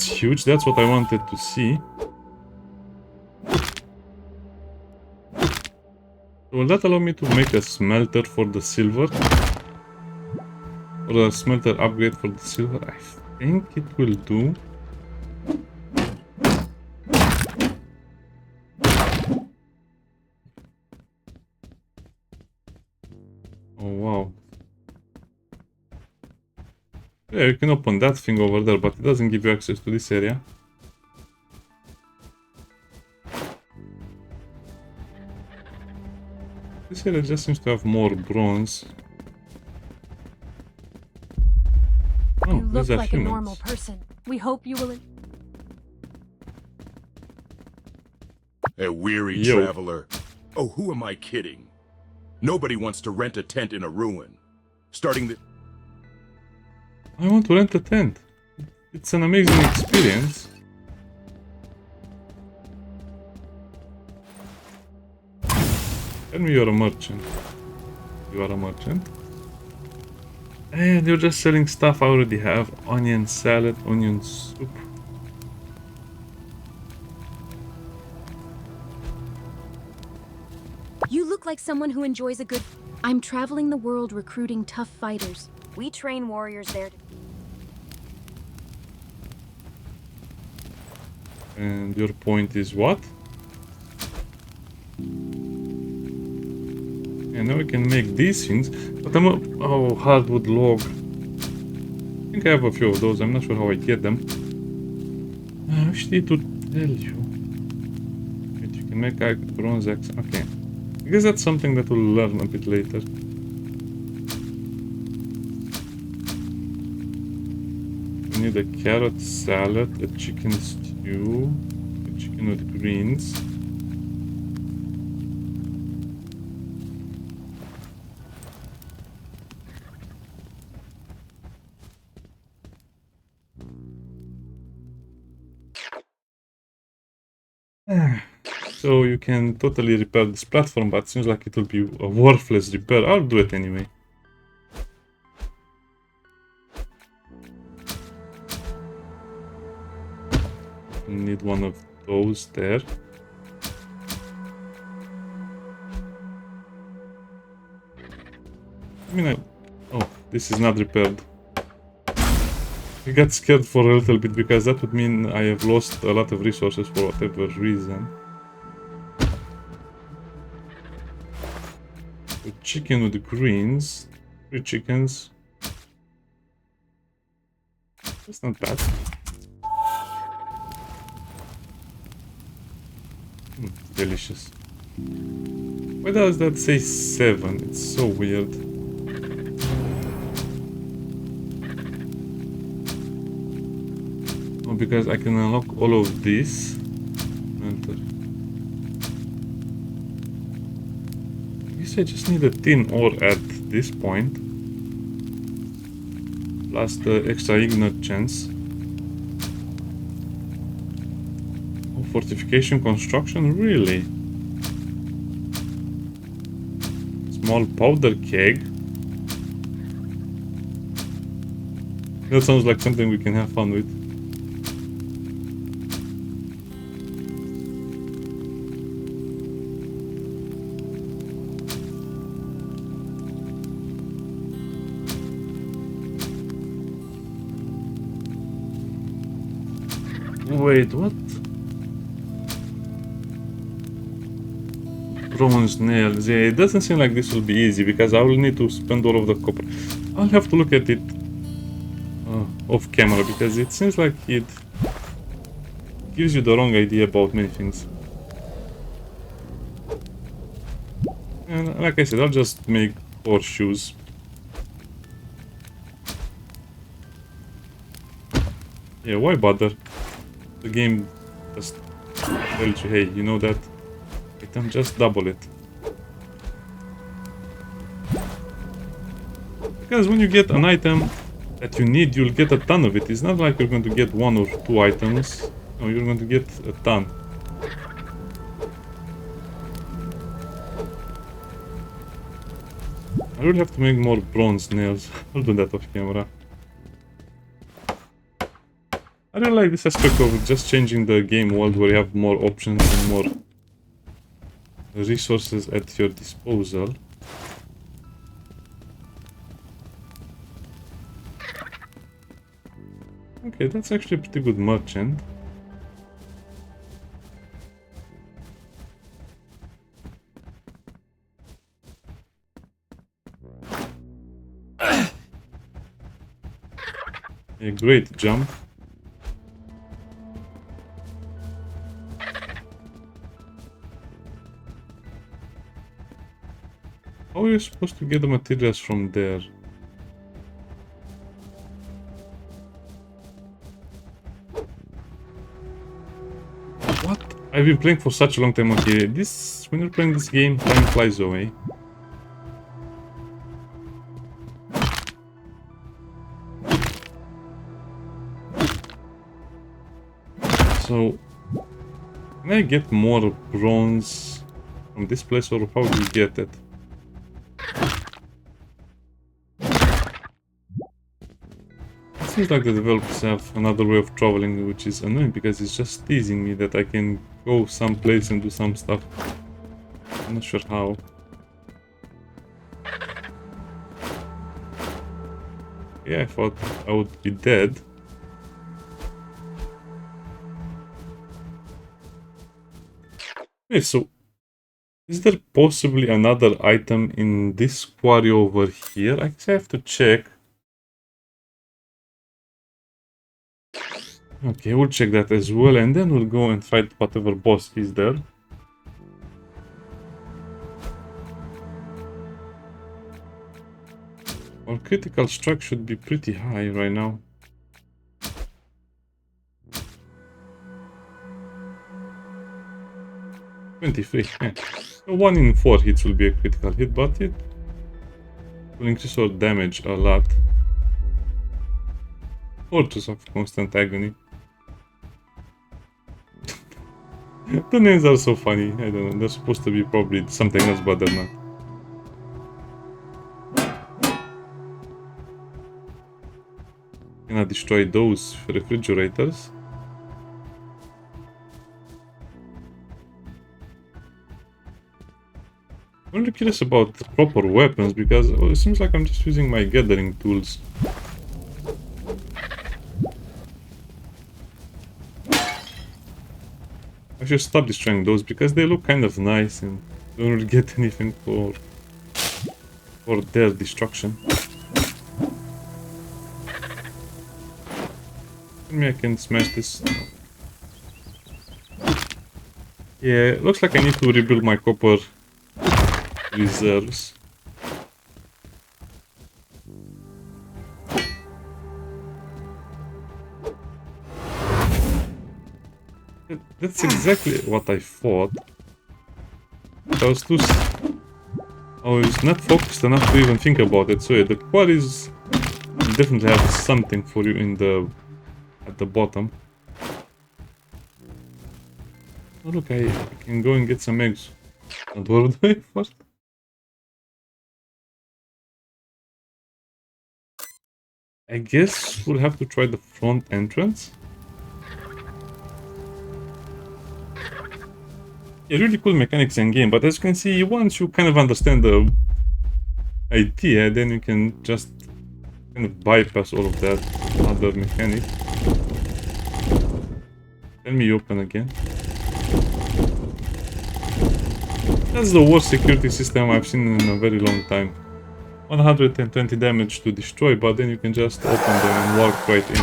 huge. That's what I wanted to see. Will that allow me to make a smelter for the silver? Or a smelter upgrade for the silver? I think it will do. Oh wow. Yeah, you can open that thing over there, but it doesn't give you access to this area. This area just seems to have more bronze. Oh, You look these are like a humans. normal person. We hope you will. A weary Yo. traveler. Oh, who am I kidding? Nobody wants to rent a tent in a ruin. Starting the... I want to rent a tent. It's an amazing experience. Tell me you're a merchant. You are a merchant. And you're just selling stuff I already have. Onion salad, onion soup. You look like someone who enjoys a good... I'm traveling the world recruiting tough fighters. We train warriors there. And your point is what? And now we can make these things. But I'm a... Oh, hardwood log. I think I have a few of those. I'm not sure how I get them. I wish need to tell you. But you can make bronze axe. Okay. I guess that's something that we'll learn a bit later. We need a carrot salad, a chicken stew, a chicken with greens. So you can totally repair this platform, but it seems like it will be a worthless repair. I'll do it anyway. Need one of those there. I mean, oh, this is not repaired. I got scared for a little bit because that would mean I have lost a lot of resources for whatever reason. The chicken with the greens. 3 chickens. That's not bad. Delicious. Why does that say 7? It's so weird. Oh, because I can unlock all of this. Enter. I guess I just need a tin ore at this point. Plus the extra ignite chance. Fortification construction, really? Small powder keg. That sounds like something we can have fun with. Wait, what? Bronze nails. Yeah, it doesn't seem like this will be easy because I will need to spend all of the copper. I'll have to look at it off camera because it seems like it gives you the wrong idea about many things. And like I said, I'll just make horseshoes. Yeah, why bother? The game just tells you, hey, you know that? Item, just double it. Because when you get an item that you need, you'll get a ton of it. It's not like you're going to get 1 or 2 items. No, you're going to get a ton. I will have to make more bronze nails. I'll do that off camera. I really like this aspect of just changing the game world where you have more options and more resources at your disposal. Okay, that's actually a pretty good merchant. A great jump. How are you supposed to get the materials from there? What? I've been playing for such a long time. Okay, when you're playing this game, time flies away. So, can I get more bronze from this place, or how do you get it? Seems like the developers have another way of traveling, which is annoying because it's just teasing me that I can go someplace and do some stuff. I'm not sure how. Yeah, I thought I would be dead. Okay, so is there possibly another item in this quarry over here? I guess I have to check. Okay, we'll check that as well, and then we'll go and fight whatever boss is there. Our critical strike should be pretty high right now. 23. Yeah. So 1 in 4 hits will be a critical hit, but it will increase our damage a lot. Fortress of Constant Agony. The names are so funny. I don't know. They're supposed to be probably something else, but they're not. Gonna destroy those refrigerators. I'm really curious about the proper weapons because it seems like I'm just using my gathering tools. I should stop destroying those because they look kind of nice and don't really get anything for their destruction. Maybe I can smash this. Yeah, looks like I need to rebuild my copper reserves. That's exactly what I thought. I was not focused enough to even think about it. So yeah, the quarries definitely have something for you at the bottom. Oh look, I can go and get some eggs. And what do I first? I guess we'll have to try the front entrance. Yeah, really cool mechanics in game, but as you can see, once you kind of understand the idea, then you can just kind of bypass all of that other mechanic. Let me open again. That's the worst security system I've seen in a very long time. 120 damage to destroy, but then you can just open them and walk right in.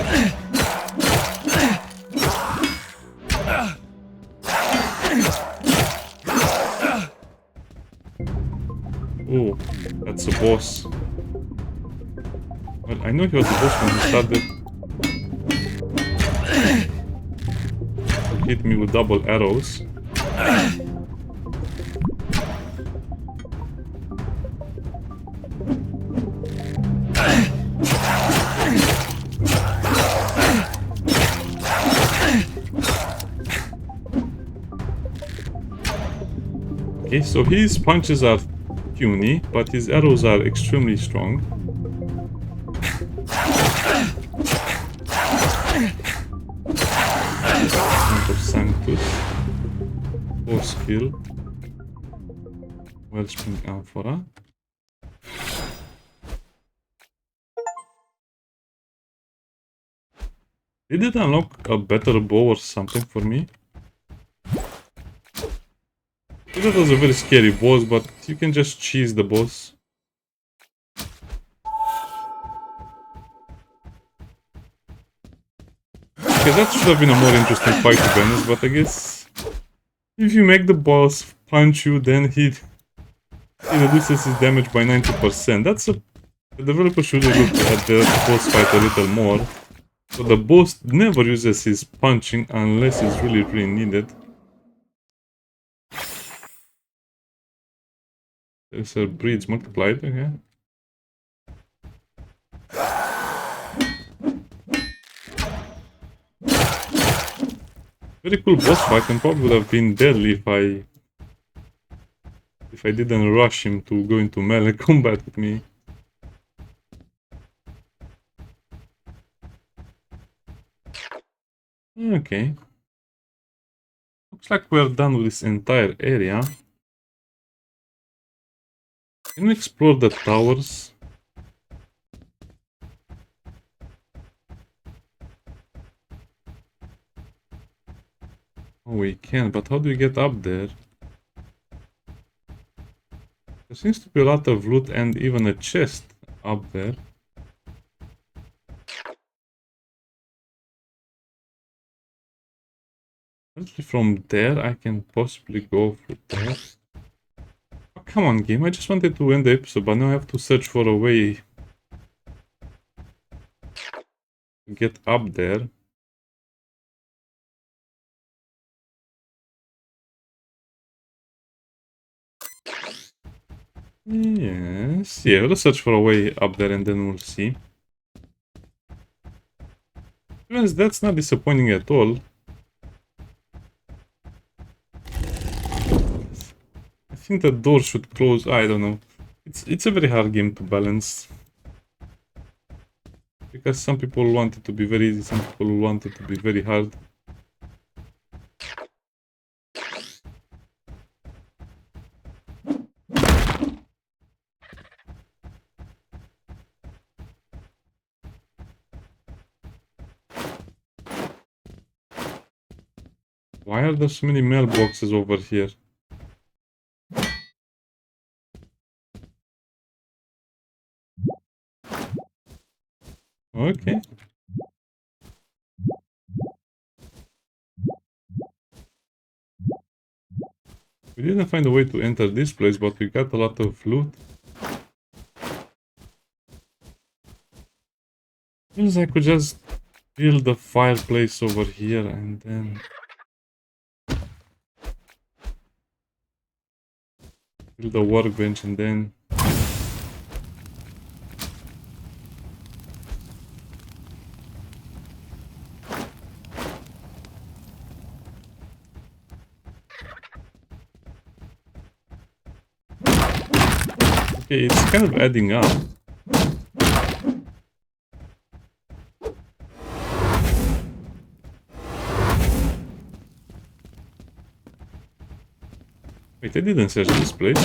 Oh, that's a boss. Well, I know he was a boss when he started. He hit me with double arrows. Okay, so his punches are puny, but his arrows are extremely strong. Of Sanctus. 4 skill. Wellspring Amphora. Did it unlock a better bow or something for me? That was a very scary boss, but you can just cheese the boss. Okay, that should have been a more interesting fight to be honest, but I guess if you make the boss punch you, then he reduces his damage by 90%. The developer should have looked at the boss fight a little more. So the boss never uses his punching unless it's really, really needed. There's a breeds multiplied, okay. Very cool boss fight and probably would have been deadly if I didn't rush him to go into melee combat with me. Okay. Looks like we're done with this entire area. Can we explore the towers? Oh, we can, but how do we get up there? There seems to be a lot of loot and even a chest up there. Apparently from there I can possibly go through there. Oh, come on game, I just wanted to end the episode, but now I have to search for a way to get up there. Yes. Yeah, let's search for a way up there and then we'll see. Yes, that's not disappointing at all. I think the door should close. I don't know. It's a very hard game to balance. Because some people want it to be very easy, some people want it to be very hard. Why are there so many mailboxes over here? Okay. We didn't find a way to enter this place, but we got a lot of loot. Seems I could just build a fireplace over here and then build a workbench and then okay, it's kind of adding up. Wait, I didn't search this place.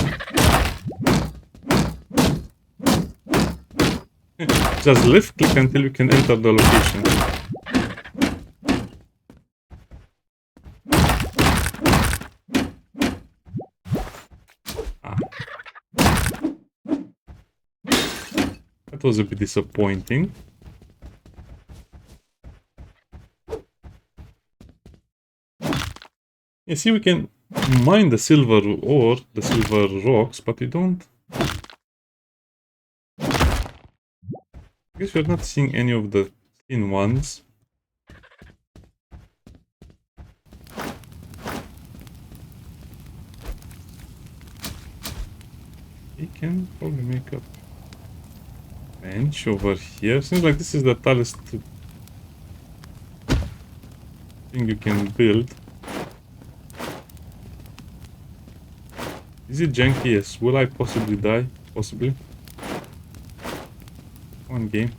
Just left click until you can enter the location. Ah. That was a bit disappointing. You see, we can mine the silver ore, the silver rocks, but we don't. I guess we're not seeing any of the thin ones. We can probably make a bench over here. Seems like this is the tallest thing you can build. Is it janky? Yes. Will I possibly die? Possibly. One game.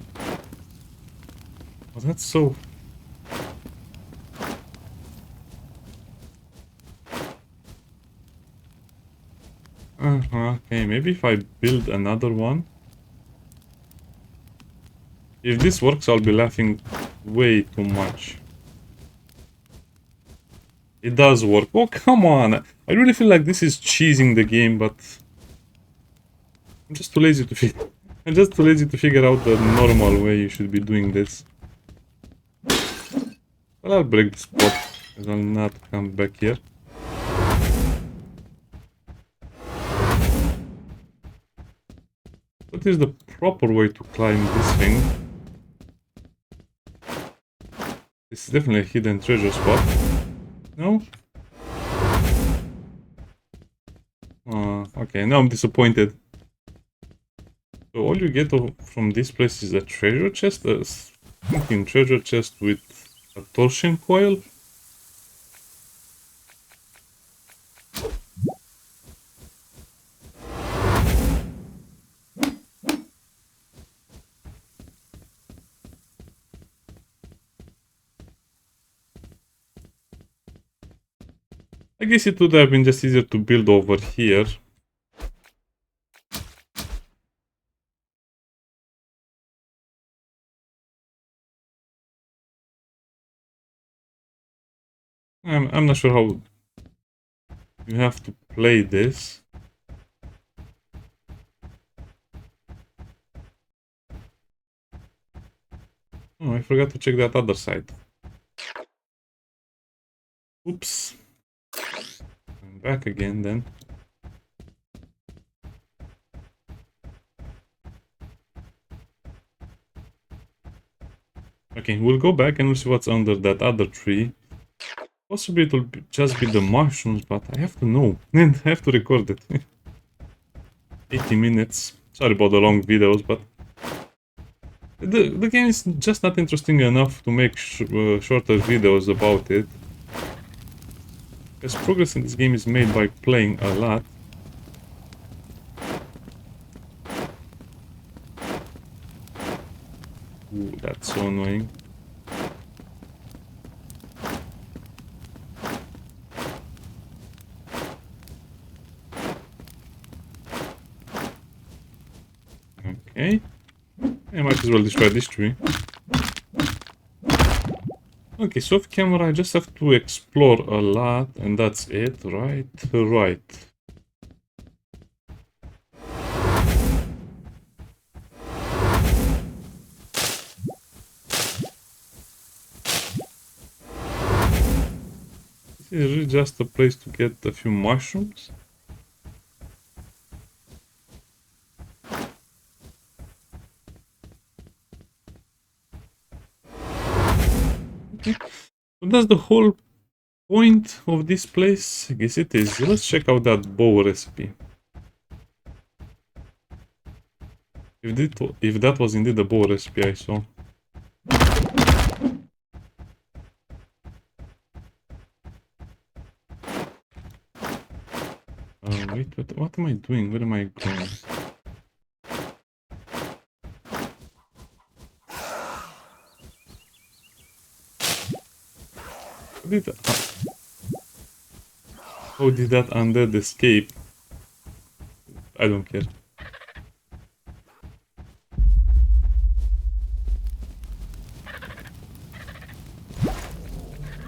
Oh, that's so... okay, maybe if I build another one. If this works, I'll be laughing way too much. It does work. Oh, come on! I really feel like this is cheesing the game, but... I'm just too lazy to figure... I'm just too lazy to figure out the normal way you should be doing this. Well, I'll break the spot, because I'll not come back here. What is the proper way to climb this thing? This is definitely a hidden treasure spot. No? Okay, now I'm disappointed. So all you get from this place is a treasure chest, a stinking treasure chest with a torsion coil. I guess it would have been just easier to build over here. I'm not sure how you have to play this. Oh, I forgot to check that other side. Oops. I'm back again then. Okay, we'll go back and we'll see what's under that other tree. Possibly it will just be the mushrooms, but I have to know. And I have to record it. 80 minutes. Sorry about the long videos, but the game is just not interesting enough to make shorter videos about it. Because progress in this game is made by playing a lot. Ooh, that's so annoying. Okay. I might as well destroy this tree. Okay, so off camera I just have to explore a lot and that's it, right? Right. This is really just a place to get a few mushrooms. Okay. So that's the whole point of this place. I guess it is. Let's check out that bow recipe. If that was indeed the bow recipe I saw. Wait, what am I doing? Where am I going? How did that undead escape? I don't care.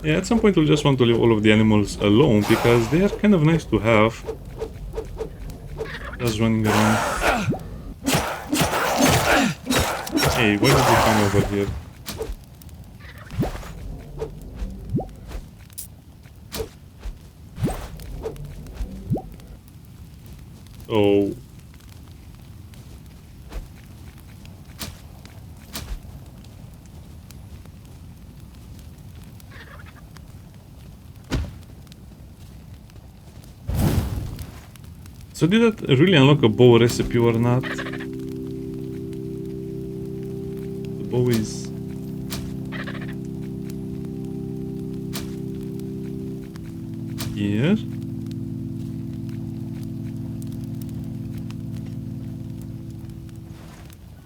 Yeah, at some point we'll just want to leave all of the animals alone because they are kind of nice to have. Just running around. Hey, why did you come over here? Oh. So did that really unlock a bow recipe or not? The bow is... here.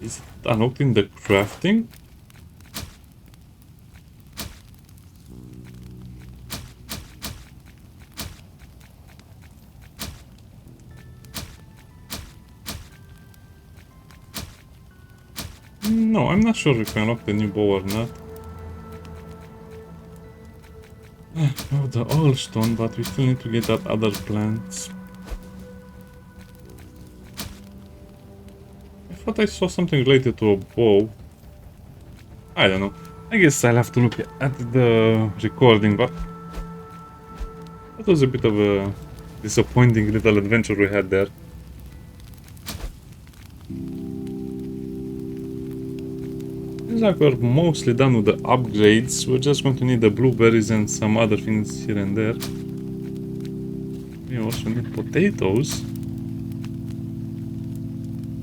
Is it unlocked in the crafting? No, I'm not sure if I unlocked the new bow or not. Oh, the oil stone, but we still need to get that other plants. I thought I saw something related to a bow. I don't know. I guess I'll have to look at the recording, but that was a bit of a disappointing little adventure we had there. Seems like we're mostly done with the upgrades. We're just going to need the blueberries and some other things here and there. We also need potatoes.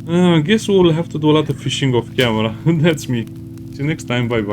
I guess we'll have to do a lot of fishing off camera. That's me. See you next time. Bye bye.